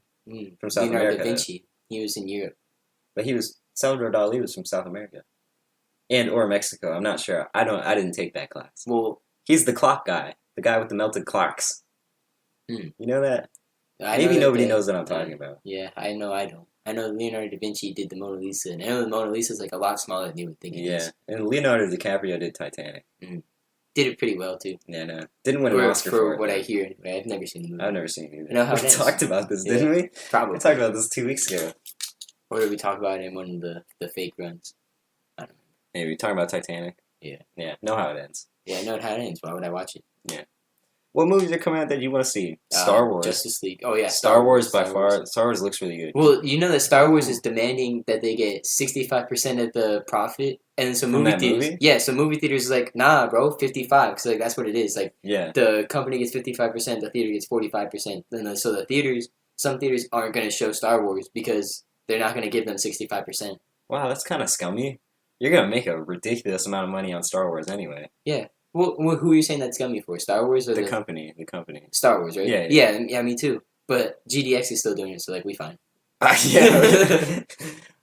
from South Leonardo America. da Vinci. He was in Europe. But Salvador Dali was from South America, and or Mexico. I'm not sure. I didn't take that class. Well, he's the clock guy, the guy with the melted clocks. You know that? Maybe nobody knows what I'm talking about. Yeah, I know. I don't. I know Leonardo da Vinci did the Mona Lisa, and I know the Mona Lisa is like a lot smaller than you would think it is. Yeah, and Leonardo DiCaprio did Titanic. Did it pretty well too. Yeah, no, didn't win an Oscar for what it. I hear. I've never seen the movie. I've never seen it either. I know how we talked about this, didn't we? Probably. We talked about this 2 weeks ago. Or did we talk about it in one of the fake runs? I don't know. Maybe we talking about Titanic. Yeah. Yeah. Know how it ends. Yeah, I know how it ends. Why would I watch it? Yeah. What movies are coming out that you want to see? Star Wars. Justice League. Oh yeah. Star Wars by far. Star Wars looks really good. Well, you know that Star Wars is demanding that they get 65% of the profit, and so movie theaters. Yeah, so movie theaters is like, nah, bro, 55, because like that's what it is. Like, the company gets 55%, the theater gets 45%. Then so the theaters, some theaters aren't going to show Star Wars because they're not going to give them 65%. Wow, that's kind of scummy. You're going to make a ridiculous amount of money on Star Wars anyway. Yeah. Well, who are you saying that's scummy for? Star Wars or the company? The company. Star Wars, right? Yeah, me too. But GDX is still doing it, so like we fine. Yeah.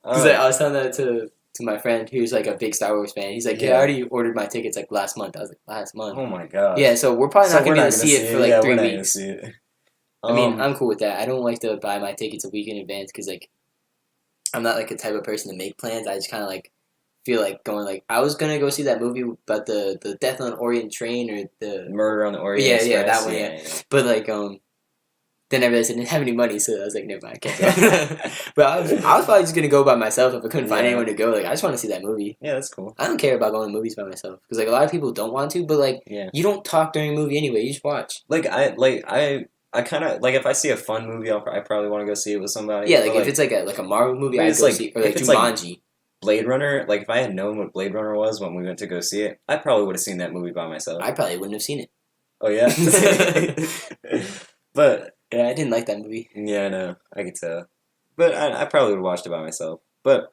Because I was telling that to my friend who's like a big Star Wars fan. He's like, yeah, I already ordered my tickets like last month. I was like, last month? Oh my god. Yeah, so we're probably not going to be able to see it for like 3 weeks. See it. I mean, I'm cool with that. I don't like to buy my tickets a week in advance because like I'm not like a type of person to make plans. I just kind of like feel like going like I was gonna go see that movie about the Death on the Orient Train or the Murder on the Orient Express. Yeah, that one. Yeah. But like then I realized I didn't have any money, so I was like, never mind, I can't go. But I was probably just gonna go by myself if I couldn't find anyone to go. Like I just want to see that movie. Yeah, that's cool. I don't care about going to movies by myself because like a lot of people don't want to, but like you don't talk during a movie anyway. You just watch. I kind of like if I see a fun movie, I probably want to go see it with somebody. Yeah, like if it's like a Marvel movie, I'd go see, or like Jumanji. Blade Runner, like if I had known what Blade Runner was when we went to go see it, I probably would have seen that movie by myself. I probably wouldn't have seen it. Oh yeah, but yeah, I didn't like that movie. Yeah, I know, I could tell. But I probably would have watched it by myself. But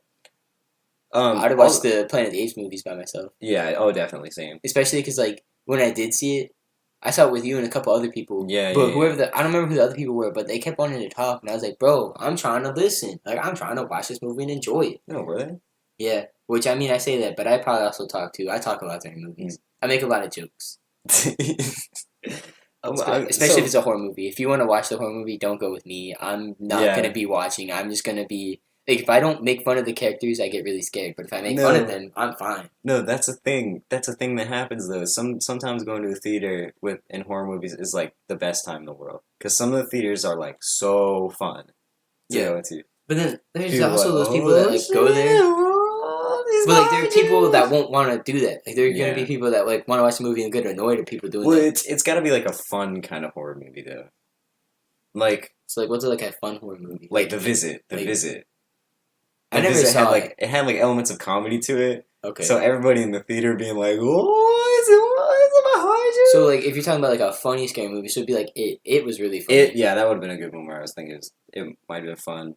I'd have watched the Planet of the Apes movies by myself. Yeah, definitely same. Especially because like when I did see it, I saw it with you and a couple other people. Yeah, but I don't remember who the other people were, but they kept wanting to talk, and I was like, bro, I'm trying to listen. Like I'm trying to watch this movie and enjoy it. No, were they? Yeah, which I mean, I say that, but I probably also talk too. I talk a lot during movies. I make a lot of jokes. Especially if it's a horror movie. If you want to watch the horror movie, don't go with me. I'm not going to be watching. I'm just going to be... Like, if I don't make fun of the characters, I get really scared. But if I make fun of them, I'm fine. No, that's a thing. That's a thing that happens, though. Sometimes going to the theater in horror movies is, like, the best time in the world. Because some of the theaters are, like, so fun to go into. But then there's also those people that, like, go there... But like, there are people that won't want to do that. Like, there are going to be people that like want to watch the movie and get annoyed at people doing that. Well, it's got to be like a fun kind of horror movie, though. Like, so like, what's like a fun horror movie? Like The Visit. The Visit. I never saw it. It had like elements of comedy to it. Okay. So everybody in the theater being like, "What is it behind you?" So like, if you're talking about like a funny scary movie, so it'd be like it. It was really funny. Yeah, that would have been a good one. Where I was thinking it might have been fun.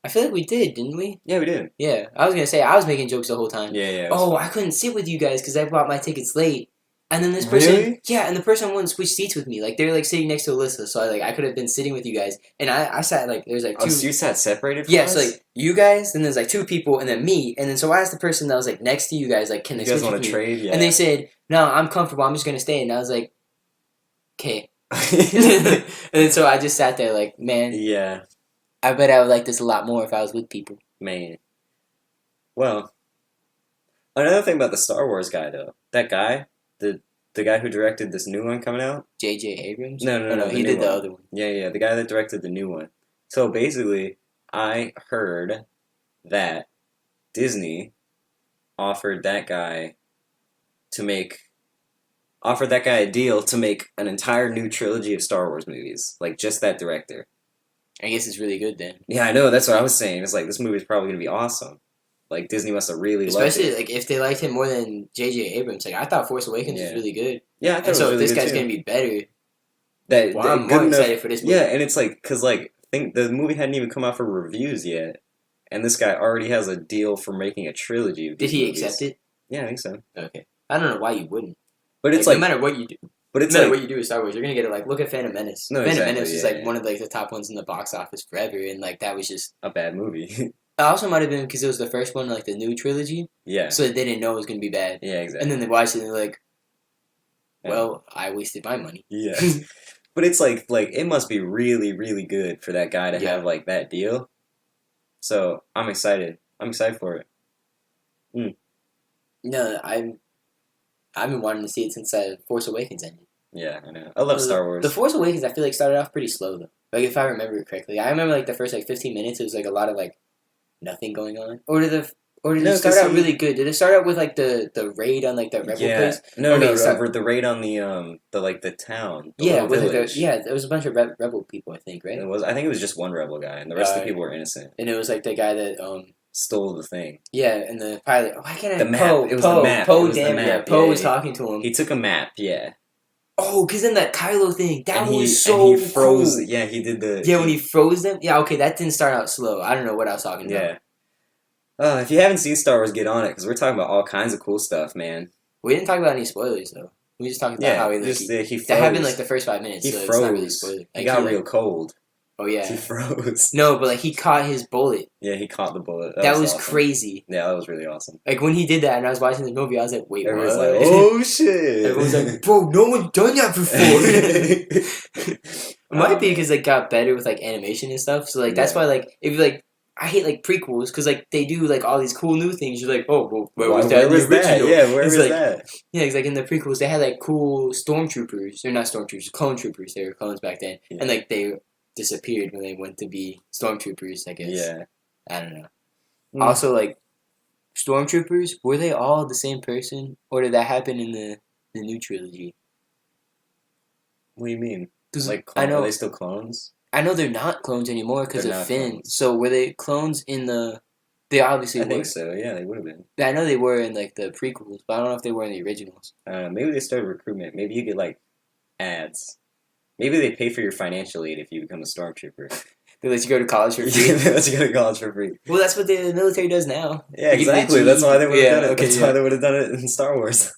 I feel like we did, didn't we? Yeah, we did. Yeah, I was gonna say I was making jokes the whole time. Yeah. Oh, I couldn't sit with you guys because I bought my tickets late, and then this person, and the person wouldn't switch seats with me. Like they were like sitting next to Alyssa, so I could have been sitting with you guys, and I sat like there's like two. Oh, so you sat separated from us? So like you guys, then there's like two people, and then me, and then so I asked the person that was like next to you guys, like, can they switch with me? You guys want to trade? Yeah. And they said, no, I'm comfortable. I'm just gonna stay, and I was like, okay. And then so I just sat there like, man. Yeah. I bet I would like this a lot more if I was with people. Man. Well, another thing about the Star Wars guy, though. That guy, the guy who directed this new one coming out? J.J. Abrams? No, he did the other one. Yeah, the guy that directed the new one. So basically, I heard that Disney offered that guy a deal to make an entire new trilogy of Star Wars movies, like just that director. I guess it's really good then. Yeah, I know. That's what I was saying. It's like this movie's probably gonna be awesome. Like Disney must have really loved Especially it. like if they liked him more than J.J. Abrams. Like I thought Force Awakens was really good. Yeah, I thought And so it was really if this good guy's too. gonna be better, That I'm good more enough- excited for this movie. Yeah, and it's like because like I think the movie hadn't even come out for reviews yet, and this guy already has a deal for making a trilogy. Of Did these he movies. accept it? Yeah, I think so. Okay. I don't know why you wouldn't. But it's no like matter what you do. but it's No matter like what you do with Star Wars, you're gonna get it. Like, look at Phantom Menace. No, Phantom exactly, Menace was yeah, like yeah. one of like the top ones in the box office forever, and like that was just. a bad movie. It also might have been because it was the first one, like the new trilogy, Yeah, so they didn't know it was gonna be bad. yeah, exactly. And then they watched it and they're like, Yeah. "Well, I wasted my money." Yeah. But it's like it must be really, really good for that guy to Yeah. have like that deal. So I'm excited. I'm excited for it. No, I've been wanting to see it since Force Awakens ended. Yeah, I know. I love Star Wars. The Force Awakens, I feel like started off pretty slow though. Like if I remember correctly, I remember like the first like 15 minutes, it was like a lot of like nothing going on. Or did No, it start 'cause out really good? Did it start out with like the raid on like the rebel place? No, Okay, no, so- the raid on the town. The Yeah, little with like village. there was a bunch of rebel people, I think, right? I think it was just one rebel guy, and the rest of the people were innocent. And it was like the guy that Stole the thing. yeah, and the pilot. Why can't I? The map. Poe, It was Poe, the map. Poe, It was the damn map. yeah. Poe Yeah, was yeah. talking to him. He took a map. Yeah. Oh, because then that Kylo thing that And was so he froze. cool. Yeah, he did the. Yeah, when he froze them. Yeah, okay, that didn't start out slow. I don't know what I was talking about. Yeah. If you haven't seen Star Wars, get on it because we're talking about all kinds of cool stuff, man. We didn't talk about any spoilers though. We just talked about how he like, he froze. that happened like the first 5 minutes. He so froze. It's not really a spoiler. Like, He got like- real cold. Oh yeah. He froze. No, but like he caught his bullet. Yeah, he caught the bullet. That was awesome. crazy. Yeah, that was really awesome. Like when he did that, and I was watching the movie, I was like, "Wait, Everyone's what?" like, "Oh shit!" Everyone's like, "Bro, no one's done that before." It might be because they got better with like animation and stuff. So like that's why like if you like I hate like prequels because like they do like all these cool new things. You're like, oh, well, where was that? Where was in the original? that? Yeah, where It's was like, that? Yeah, it's like in the prequels they had like cool stormtroopers. They're not stormtroopers, clone troopers. They were clones back then, Yeah. and like they disappeared when they went to be stormtroopers. I guess. Yeah. I don't know. Mm. Also, like stormtroopers, were they all the same person, or did that happen in the new trilogy? What do you mean? 'Cause Like, I know are they still clones? I know they're not clones anymore because They're of not Finn. clones. So were they clones in the? They obviously I were. think so. Yeah, they would have been. I know they were in like the prequels, but I don't know if they were in the originals. Maybe they started recruitment. Maybe you get like ads. Maybe they pay for your financial aid if you become a stormtrooper. They let you go to college for free. They let you go to college for free. Well, that's what the military does now. Yeah, They give you the exactly. G. That's why they would have done it. Okay, That's why they would have done it in Star Wars.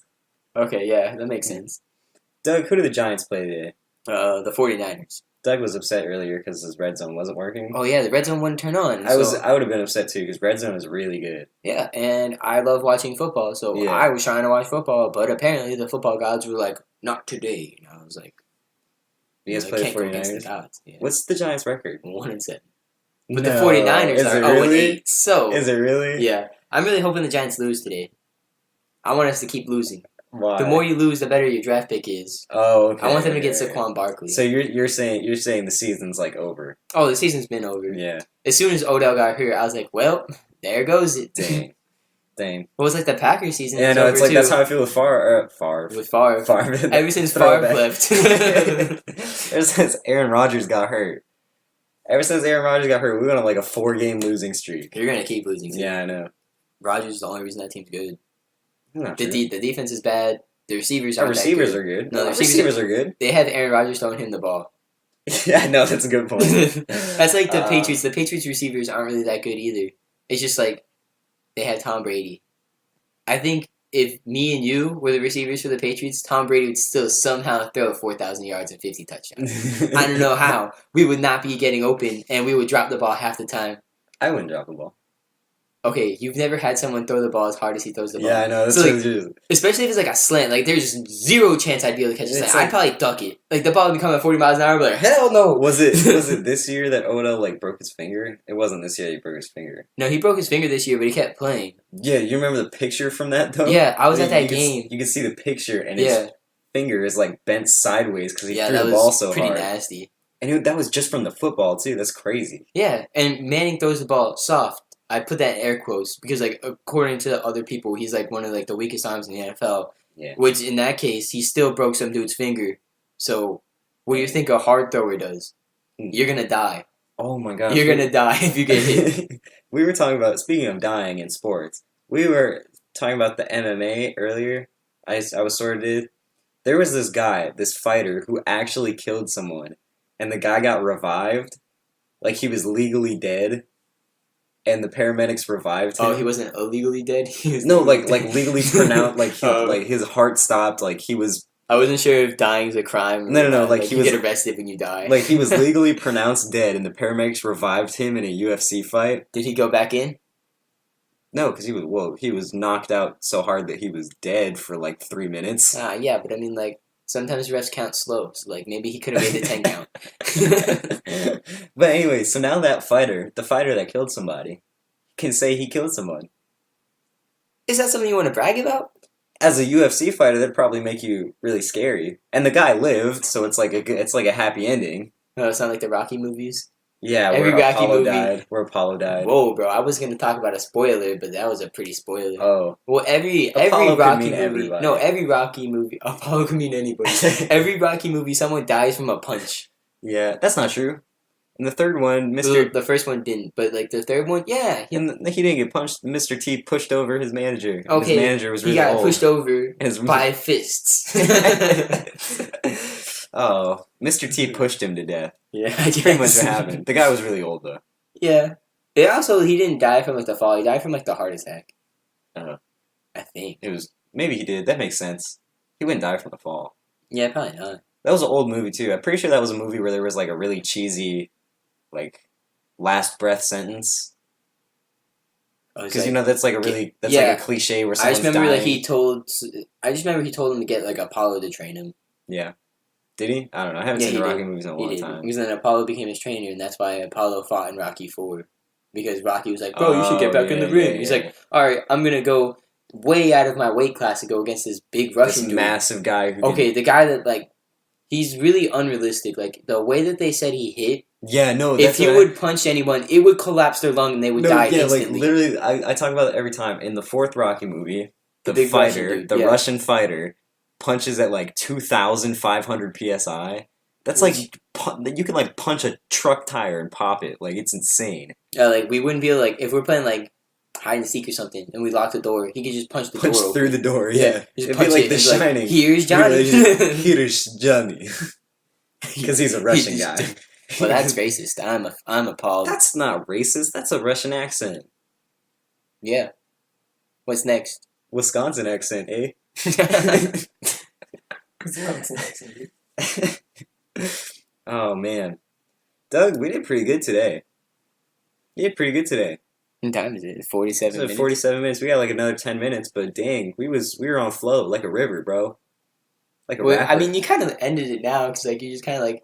Okay, yeah, that makes sense. Doug, who did the Giants play today? The 49ers. Doug was upset earlier because his red zone wasn't working. Oh yeah, the red zone wouldn't turn on. I so- would have been upset too because red zone is really good. Yeah, and I love watching football, so Yeah. I was trying to watch football, but apparently the football gods were like, not today. And I was like, You guys I play the can't go against the 49ers? gods. Yeah. What's the Giants' record? 1-7. But No. the 49ers Is are it 0-8. really? So, Is it really? yeah. I'm really hoping the Giants lose today. I want us to keep losing. Why? The more you lose, the better your draft pick is. Oh, okay. I want them to get okay. Saquon Barkley. So you're saying the season's like over. Oh, the season's been over. Yeah. As soon as Odell got hurt, I was like, well, there goes it. Dang. Dang. Well, it's like the Packers season. Yeah, is no, over it's like too. that's how I feel with Favre. With Favre. Favre. Ever since Favre Throwback. left. Ever since Aaron Rodgers got hurt. Ever since Aaron Rodgers got hurt, we went on like a 4-game losing streak. You're going to keep losing. Yeah, I know. Rodgers is the only reason that team's good. Not The true. defense is bad. The receivers Our aren't that receivers good. are good. No, No, the the receivers are good. They have Aaron Rodgers throwing him the ball. Yeah, no, that's a good point. That's like the Uh, Patriots. The Patriots receivers aren't really that good either. It's just like they have Tom Brady. I think if me and you were the receivers for the Patriots, Tom Brady would still somehow throw 4,000 yards and 50 touchdowns. I don't know how. We would not be getting open, and we would drop the ball half the time. I wouldn't drop the ball. Okay, you've never had someone throw the ball as hard as he throws the ball. Yeah, I know. That's So, so like, especially if it's like a slant. Like, there's zero chance I'd be able to catch a It's slant. like- I'd probably duck it. Like, the ball would be coming at 40 miles an hour, I'd be like, hell no! was it this year that Odell like broke his finger? It wasn't this year he broke his finger. No, he broke his finger this year, but he kept playing. Yeah, you remember the picture from that though? Yeah, I was at that You game. you can see the picture, and Yeah. his finger is like bent sideways because he Yeah, threw that the was ball so pretty hard. nasty. And that was just from the football too. That's crazy. Yeah, and Manning throws the ball soft. I put that in air quotes because, like, according to other people, he's like one of like the weakest arms in the NFL. Yeah. Which in that case, he still broke some dude's finger. So, what do you think a hard thrower does? You're gonna die. Oh my gosh. You're gonna die if you get hit. We were talking about, speaking of dying in sports, we were talking about the MMA earlier. I was sorted. There was this guy, this fighter, who actually killed someone, and the guy got revived, like he was legally dead, and the paramedics revived him. Oh, he wasn't illegally dead. He was like legally pronounced, like like his heart stopped, like he was. I wasn't sure if dying's a crime. Or No, like he was get arrested when you die. Like he was legally pronounced dead, and the paramedics revived him in a UFC fight. Did he go back in? No, because he was knocked out so hard that he was dead for like 3 minutes. Yeah, but I mean, like, sometimes refs count slow, so, like, maybe he could have made the 10 count. But anyway, so now that fighter, the fighter that killed somebody, can say he killed someone. Is that something you want to brag about? As a UFC fighter, that'd probably make you really scary. And the guy lived, so it's like a happy ending. No, it's not like the Rocky movies. Yeah, Every where Rocky Apollo movie. died. Where Apollo died. Whoa, bro! I was gonna talk about a spoiler, but that was a pretty spoiler. Oh. Well, every Apollo could Rocky mean movie. everybody. No, every Rocky movie. Apollo could mean anybody. Every Rocky movie, someone dies from a punch. Yeah, that's not true. In the third one, Mr. The first one didn't, but like the third one, yeah. He didn't get punched. Mr. T pushed over his manager. Okay, his manager was really he got old. pushed over His- by fists. Oh, Mr. T pushed him to death. Yeah, That's pretty much what happened. The guy was really old though. Yeah. It also, he didn't die from like the fall. He died from like the heart attack. Uh-huh. I think. It was maybe he did. That makes sense. He wouldn't die from the fall. Yeah, probably not. That was an old movie too. I'm pretty sure that was a movie where there was like a really cheesy, like, last breath sentence. Because like, that's like a really like a cliche where I someone's just remember dying. that he told him to get like Apollo to train him. Yeah. Did he? I don't know. I haven't seen the Rocky movies in a long time. Because then Apollo became his trainer, and that's why Apollo fought in Rocky 4. Because Rocky was like, bro, you should get back in the ring. He's like, alright, I'm going to go way out of my weight class to go against this big Russian dude. Massive guy. The guy that, like, he's really unrealistic. Like, the way that they said he hit, yeah, no. If he would punch anyone, it would collapse their lung and they would die instantly. Like literally, I talk about it every time. In the fourth Rocky movie, the big fighter, Russian Russian fighter, punches at like 2,500 psi. That's like you can like punch a truck tire and pop it. Like it's insane. Like we wouldn't be able, like, if we're playing like hide and seek or something and we lock the door, he could just punch the door open. Through the door. Yeah, It'd be like The Shining. Like, here's Johnny. Here's Johnny. Because he's a Russian guy. Well, that's racist. I'm appalled. That's not racist. That's a Russian accent. Yeah. What's next? Wisconsin accent, eh? Wisconsin accent. Oh man, Doug, we did pretty good today. You did pretty good today. What time is it? 47 minutes. 47 minutes. We got like another 10 minutes, but dang, we were on flow like a river, bro. Like a rapper. I mean, you kind of ended it now because like you just kind of like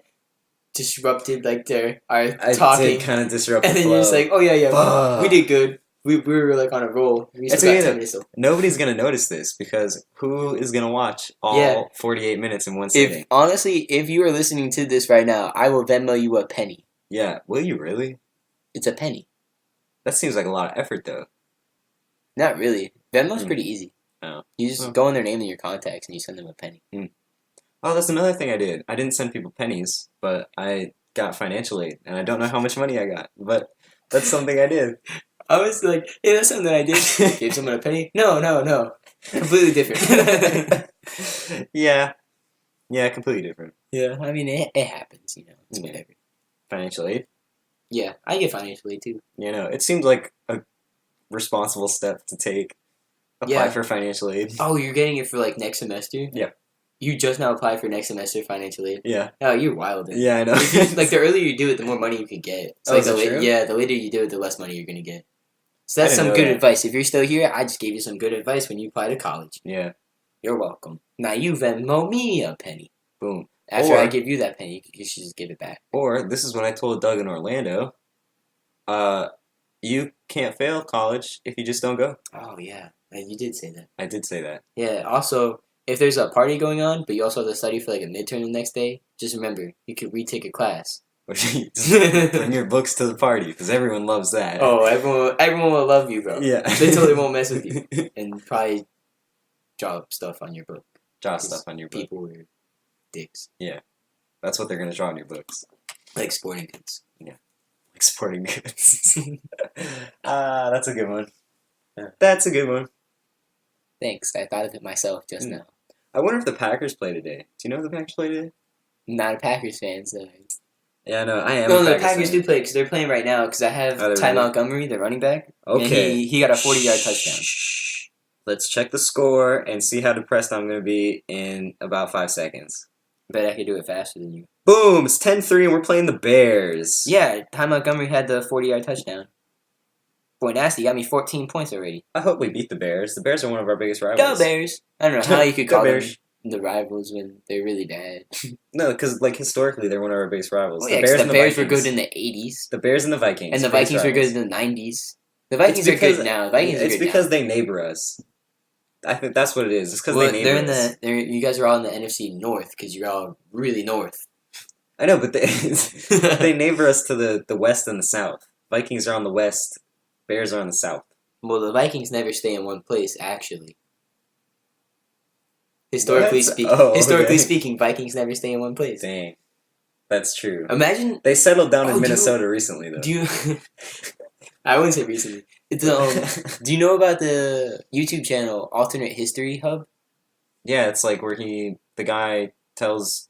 disrupted like our talking. I did kind of disrupt and the then flow. you're just like, oh yeah, Fuck. we did good. We were like on a roll. We still got 10 minutes still. Nobody's gonna notice this because who is gonna watch all 48 minutes in one sitting? If you are listening to this right now, I will Venmo you a penny. Yeah, will you really? It's a penny. That seems like a lot of effort, though. Not really. Venmo's pretty easy. Oh. You just go in their name and your contacts and you send them a penny. Oh, that's another thing I did. I didn't send people pennies, but I got financial aid, and I don't know how much money I got, but that's something I did. I was like, yeah, that's something I did. Gave someone a penny? No. Completely different. Yeah, completely different. Yeah, I mean, it happens, It's whatever. Financial aid? Yeah, I get financial aid, too. It seems like a responsible step to take. Apply for financial aid. Oh, you're getting it for, like, next semester? Yeah. You just now apply for next semester financial aid? Yeah. Oh, you're wild. Yeah, I know. Like, the earlier you do it, the more money you can get. So, is that true? Yeah, the later you do it, the less money you're going to get. So that's some good advice. If you're still here, I just gave you some good advice when you apply to college. Yeah. You're welcome. Now you Venmo me a penny. Boom. After I give you that penny, you should just give it back. Or, this is what I told Doug in Orlando, you can't fail college if you just don't go. Oh, yeah. You did say that. I did say that. Yeah, also, if there's a party going on, but you also have to study for like a midterm the next day, just remember, you could retake a class. Just bring your books to the party because everyone loves that. Oh, everyone will love you, bro. Yeah. They totally won't mess with you and probably drop stuff on your book. Draw stuff on your book. People are dicks. Yeah, that's what they're gonna draw on your books. Like sporting goods. Yeah, like sporting goods. That's a good one. That's a good one. Thanks. I thought of it myself just now. I wonder if the Packers play today. Do you know if the Packers play today? I'm not a Packers fan, so. Yeah, no, I am. No, the Packers do play because they're playing right now. Because I have Ty really? Montgomery, the running back. Okay, and he got a 40-yard touchdown. Let's check the score and see how depressed I'm going to be in about 5 seconds. Bet I could do it faster than you. Boom! It's 10-3 and we're playing the Bears. Yeah, Ty Montgomery had the 40-yard touchdown. Boy, nasty, got me 14 points already. I hope we beat the Bears. The Bears are one of our biggest rivals. Go Bears! I don't know how you could call them Bears. the rivals when they're really bad. No, because like historically they're one of our biggest rivals. Well, yeah, the Bears were good in the 80s. The Bears and the Vikings. And the Vikings were good in the 90s. The Vikings are good now. The Vikings it's are good because now. they neighbor us. I think that's what it is. It's because they neighbor us. You guys are all in the NFC North because you're all really north. I know, but they neighbor us to the west and the south. Vikings are on the west. Bears are on the south. Well, the Vikings never stay in one place, actually. Historically speaking, Vikings never stay in one place. Dang. That's true. Imagine they settled down in Minnesota recently, though. Do you? I wouldn't say recently. It's do you know about the YouTube channel Alternate History Hub? Yeah, it's like where the guy tells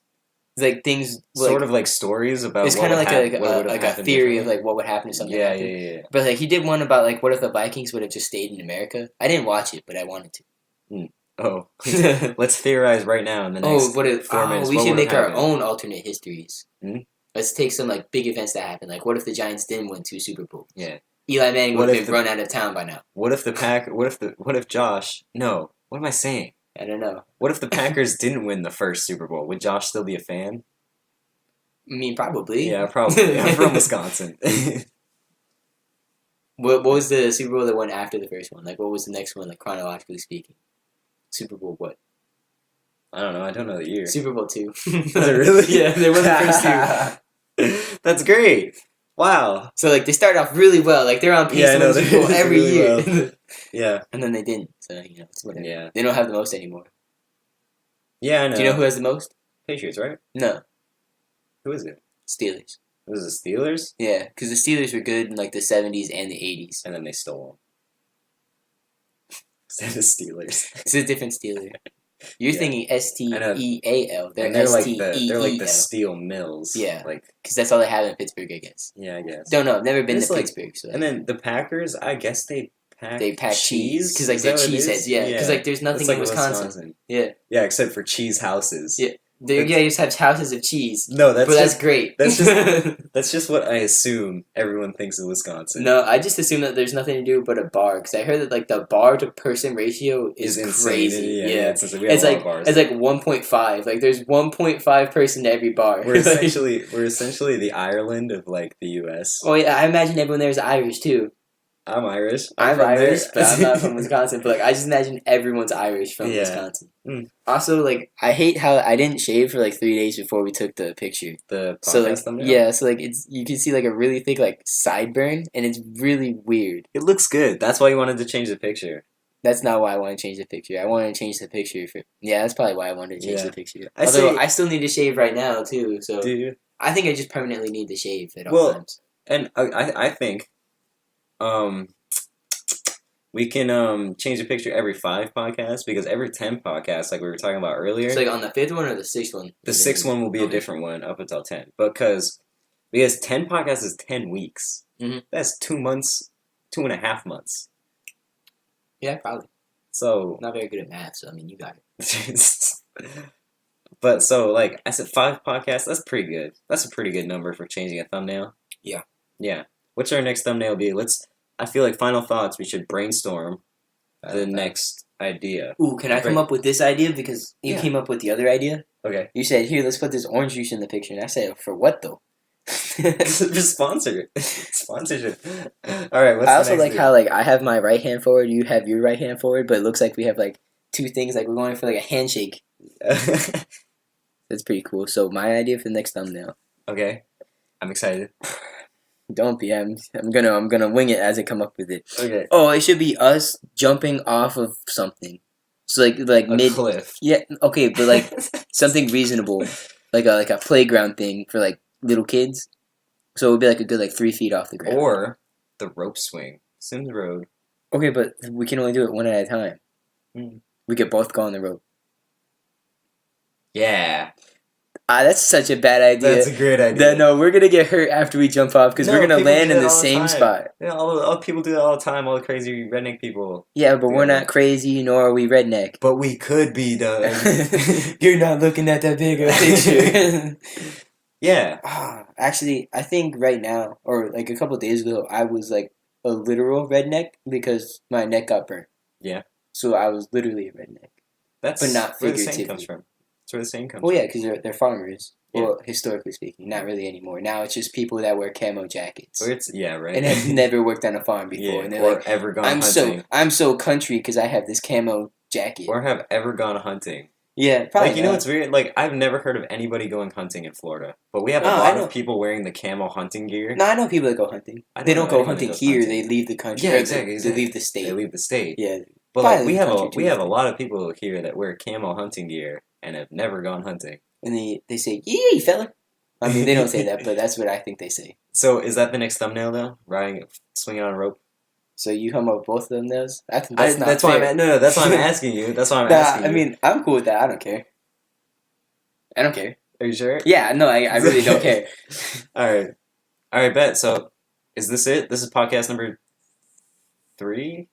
like things sort of like stories about. It's kind of like a theory of like what would happen if something happened. Yeah. But like he did one about like what if the Vikings would have just stayed in America. I didn't watch it, but I wanted to. Oh, let's theorize right now in the next 4 minutes. We should make our own alternate histories. Hmm? Let's take some like big events that happen. Like what if the Giants didn't win 2 Super Bowls? Yeah. Eli Manning would have been run out of town by now. What if Josh? No. What am I saying? I don't know. What if the Packers didn't win the first Super Bowl? Would Josh still be a fan? I mean, probably. Yeah, probably. I'm from Wisconsin. What was the Super Bowl that went after the first one? Like, what was the next one, like, chronologically speaking? Super Bowl what? I don't know. I don't know the year. Super Bowl 2. Was it really? Yeah, they won the first 2. That's great. Wow. So, like, they started off really well. Like, they're on pace to win the Super Bowl every really year. Well. Yeah. And then they didn't. So, you know, it's whatever. Yeah. They don't have the most anymore. Yeah, I know. Do you know who has the most? Patriots, right? No. Who is it? Steelers. Was it the Steelers? Yeah, because the Steelers were good in, like, the 70s and the 80s. And then they stole them. Instead of Steelers. It's a different Steeler. You're thinking S-T-E-A-L. They're S-T-E-E-L. They're like the steel mills. Yeah. Like, because that's all they have in Pittsburgh, I guess. Yeah, I guess. Don't know. I've never been to like, Pittsburgh. So. And then the Packers, I guess they pack cheese. Because, like, they're cheeseheads. Yeah. Because, like, there's nothing in Wisconsin. Yeah. Yeah, except for cheese houses. Yeah. You just have houses of cheese. No, that's great. That's just what I assume everyone thinks of Wisconsin. No, I just assume that there's nothing to do but a bar because I heard that like the bar to person ratio is crazy. Yeah, it's like 1.5. Like there's 1.5 person to every bar. We're essentially the Ireland of like the U.S. Oh yeah, I imagine everyone there is Irish too. I'm Irish. I'm Irish, but I'm not from Wisconsin. But like, I just imagine everyone's Irish from Wisconsin. Mm. Also, like, I hate how I didn't shave for like 3 days before we took the picture. The podcast so like, thumbnail? Yeah, so like you can see like a really thick like sideburn, and it's really weird. It looks good. That's why you wanted to change the picture. That's not why I want to change the picture. I want to change the picture for. Yeah, that's probably why I wanted to change the picture. Although I still need to shave right now too. So do you? I think I just permanently need to shave at all times. And I think, we can change the picture every 5 podcasts because every 10 podcasts, like we were talking about earlier. So like on the 5th one or the 6th one? The 6th one will be a different one up until 10. Because 10 podcasts is 10 weeks. Mm-hmm. That's 2 months, 2.5 months. Yeah, probably. So not very good at math, so I mean you got it. But so like I said 5 podcasts, that's pretty good. That's a pretty good number for changing a thumbnail. Yeah. Yeah. What's our next thumbnail be? I feel like final thoughts, we should brainstorm the next idea. Ooh, can I come up with this idea? Because you came up with the other idea. Okay. You said, here, let's put this orange juice in the picture. And I said, for what, though? Just sponsor it. Sponsorship. All right, I also like how, like, I have my right hand forward, you have your right hand forward, but it looks like we have, like, 2 things. Like, we're going for, like, a handshake. That's pretty cool. So, my idea for the next thumbnail. Okay. I'm excited. Don't be. I'm gonna wing it as I come up with it. Okay. Oh, it should be us jumping off of something. So like A mid. cliff. Yeah. Okay, but like something reasonable, like a playground thing for like little kids. So it would be like a good 3 feet off the ground. Or the rope swing. Sims Road. Okay, but we can only do it one at a time. Mm. We could both go on the rope. Yeah. That's such a bad idea. That's a great idea. No, we're gonna get hurt after we jump off because we're gonna land in the same spot. Yeah, all people do that all the time. All the crazy redneck people. Yeah, but we're not crazy, nor are we redneck. But we could be, Doug. You're not looking at that bigger picture. Yeah. Actually, I think right now, or like a couple of days ago, I was like a literal redneck because my neck got burnt. Yeah. So I was literally a redneck. That's but not where the figuratively. saying comes from. That's where the saying comes Well, from. yeah, because they're farmers. Yeah. Well, historically speaking, not really anymore. Now it's just people that wear camo jackets. Or it's, yeah, right. And have never worked on a farm before. Yeah, And they're or like, ever gone I'm hunting. so country because I have this camo jacket. Or have ever gone hunting. Yeah, probably. Like, you know what's weird? Like, I've never heard of anybody going hunting in Florida. But we have a Oh, lot I know. of people wearing the camo hunting gear. No, I know people that go hunting. I They don't know go anyone hunting that goes here. hunting. They leave the country. Yeah, or exactly. They leave the state. They leave the state. Yeah. But Probably like, we leave the have country a too. lot of people here that wear camo hunting gear and have never gone hunting. And they say, yee, fella. I mean, they don't say that, but that's what I think they say. So is that the next thumbnail though? Swinging on a rope. So you come up with both of them, those? I think that's not why fair. that's why I'm asking you. That's why I'm Nah, asking you. I mean, I'm cool with that. I don't care. I don't care. Are you sure? Yeah, no, I really don't care. All right, bet. So, is this it? This is podcast number 3?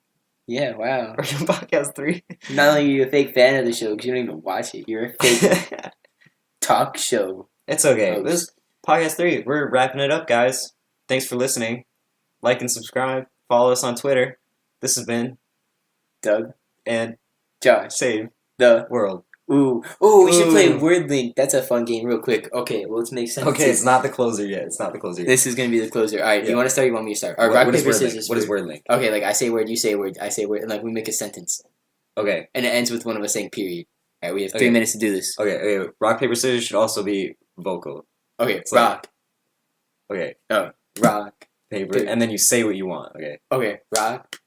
Yeah, wow. Are you on podcast 3? Not only are you a fake fan of the show, because you don't even watch it, you're a fake talk show. It's okay. host. This is podcast 3. We're wrapping it up, guys. Thanks for listening. Like and subscribe. Follow us on Twitter. This has been Doug and Josh. Save The World. Ooh, we should play Ooh. Word Link. That's a fun game, real quick. Okay, well, let's make sense. Okay, it's not the closer yet. It's not the closer yet. This is gonna be the closer. All right, Yeah. you want to start? You want me to start? All right, rock What is paper word link? scissors. What is word link? Okay, like I say word, you say word, I say word, and like we make a sentence, Okay. and it ends with one of us saying period. All right, we have 3 Okay. minutes to do this. Okay. Rock, paper, scissors should also be vocal. Okay, It's like- rock, Okay. rock. Paper. Paper. And then you say what you want. Okay. Okay, rock.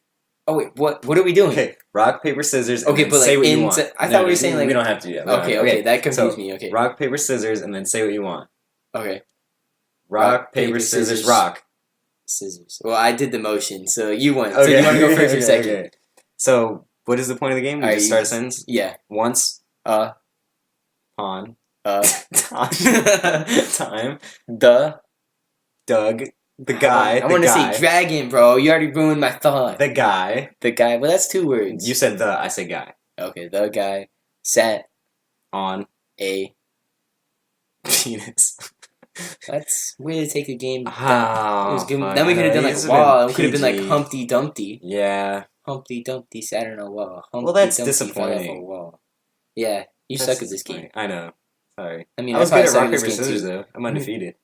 Oh wait, what are we doing? Okay. Rock, paper, scissors. And Okay, then but say like what you want. I thought we were saying like. we don't have to do that. We don't Okay, have to. okay, that confused So, me. Okay, Rock, paper, scissors, and then say what you want. okay, Rock, paper, scissors, rock. scissors. Well, I did the motion, so you won. So you want to go first or second? Okay. So, what is the point of the game? You Alright, just start a sentence. Yeah. Once Uh. upon Uh. time, The. Doug, the guy. I want to say dragon, bro. You already ruined my thought. The guy. The guy. Well, that's 2 words. You said the. I say guy. Okay, the guy sat On a. penis. That's way to take a game. Oh, It was good. fuck, Then we could have done it like used to wall. been It could have been like PG. Humpty Dumpty. Yeah. Humpty Dumpty sat on a wall. Humpty Well, that's Dumpty fell off disappointing. a wall. Yeah, you That's suck at this game. disappointing. I know. Sorry. I mean, I was probably good at suck rock, this paper, game, scissors, too. though. I'm undefeated.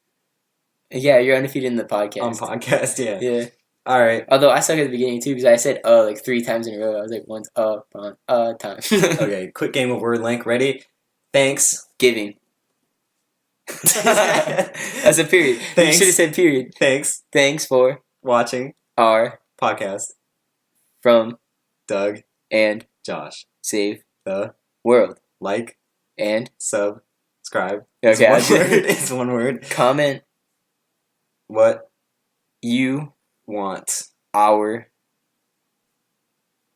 Yeah, you're undefeated in the podcast. On podcast, yeah. Yeah. All right. Although I suck at the beginning too because I said like 3 times in a row. I was like once upon a time. Okay, quick game of word link. Ready? Thanks. Giving. That's a period. Thanks. You should have said period. Thanks. Thanks for Watching our podcast. from Doug and Josh. save The world like and subscribe. okay. It's one word. It's one word. Comment What you want our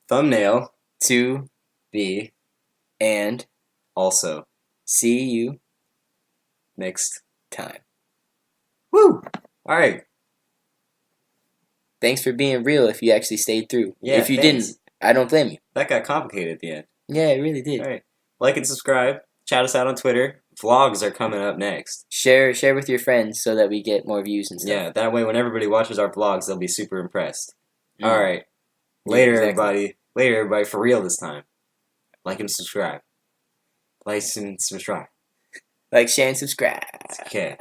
thumbnail to be and also see you next time. Woo! All right. Thanks for being real. If you actually stayed through. Yeah, if you thanks. didn't, I don't blame you. That got complicated at the end. Yeah, it really did. All right. Like and subscribe. Chat us out on Twitter. Vlogs are coming up next. Share with your friends so that we get more views and stuff. Yeah, that way when everybody watches our vlogs, they'll be super impressed. Mm. All right. Yeah, Later, exactly. everybody. Later, everybody. For real this time. Like and subscribe. Like and subscribe. Like, share, and subscribe. Okay.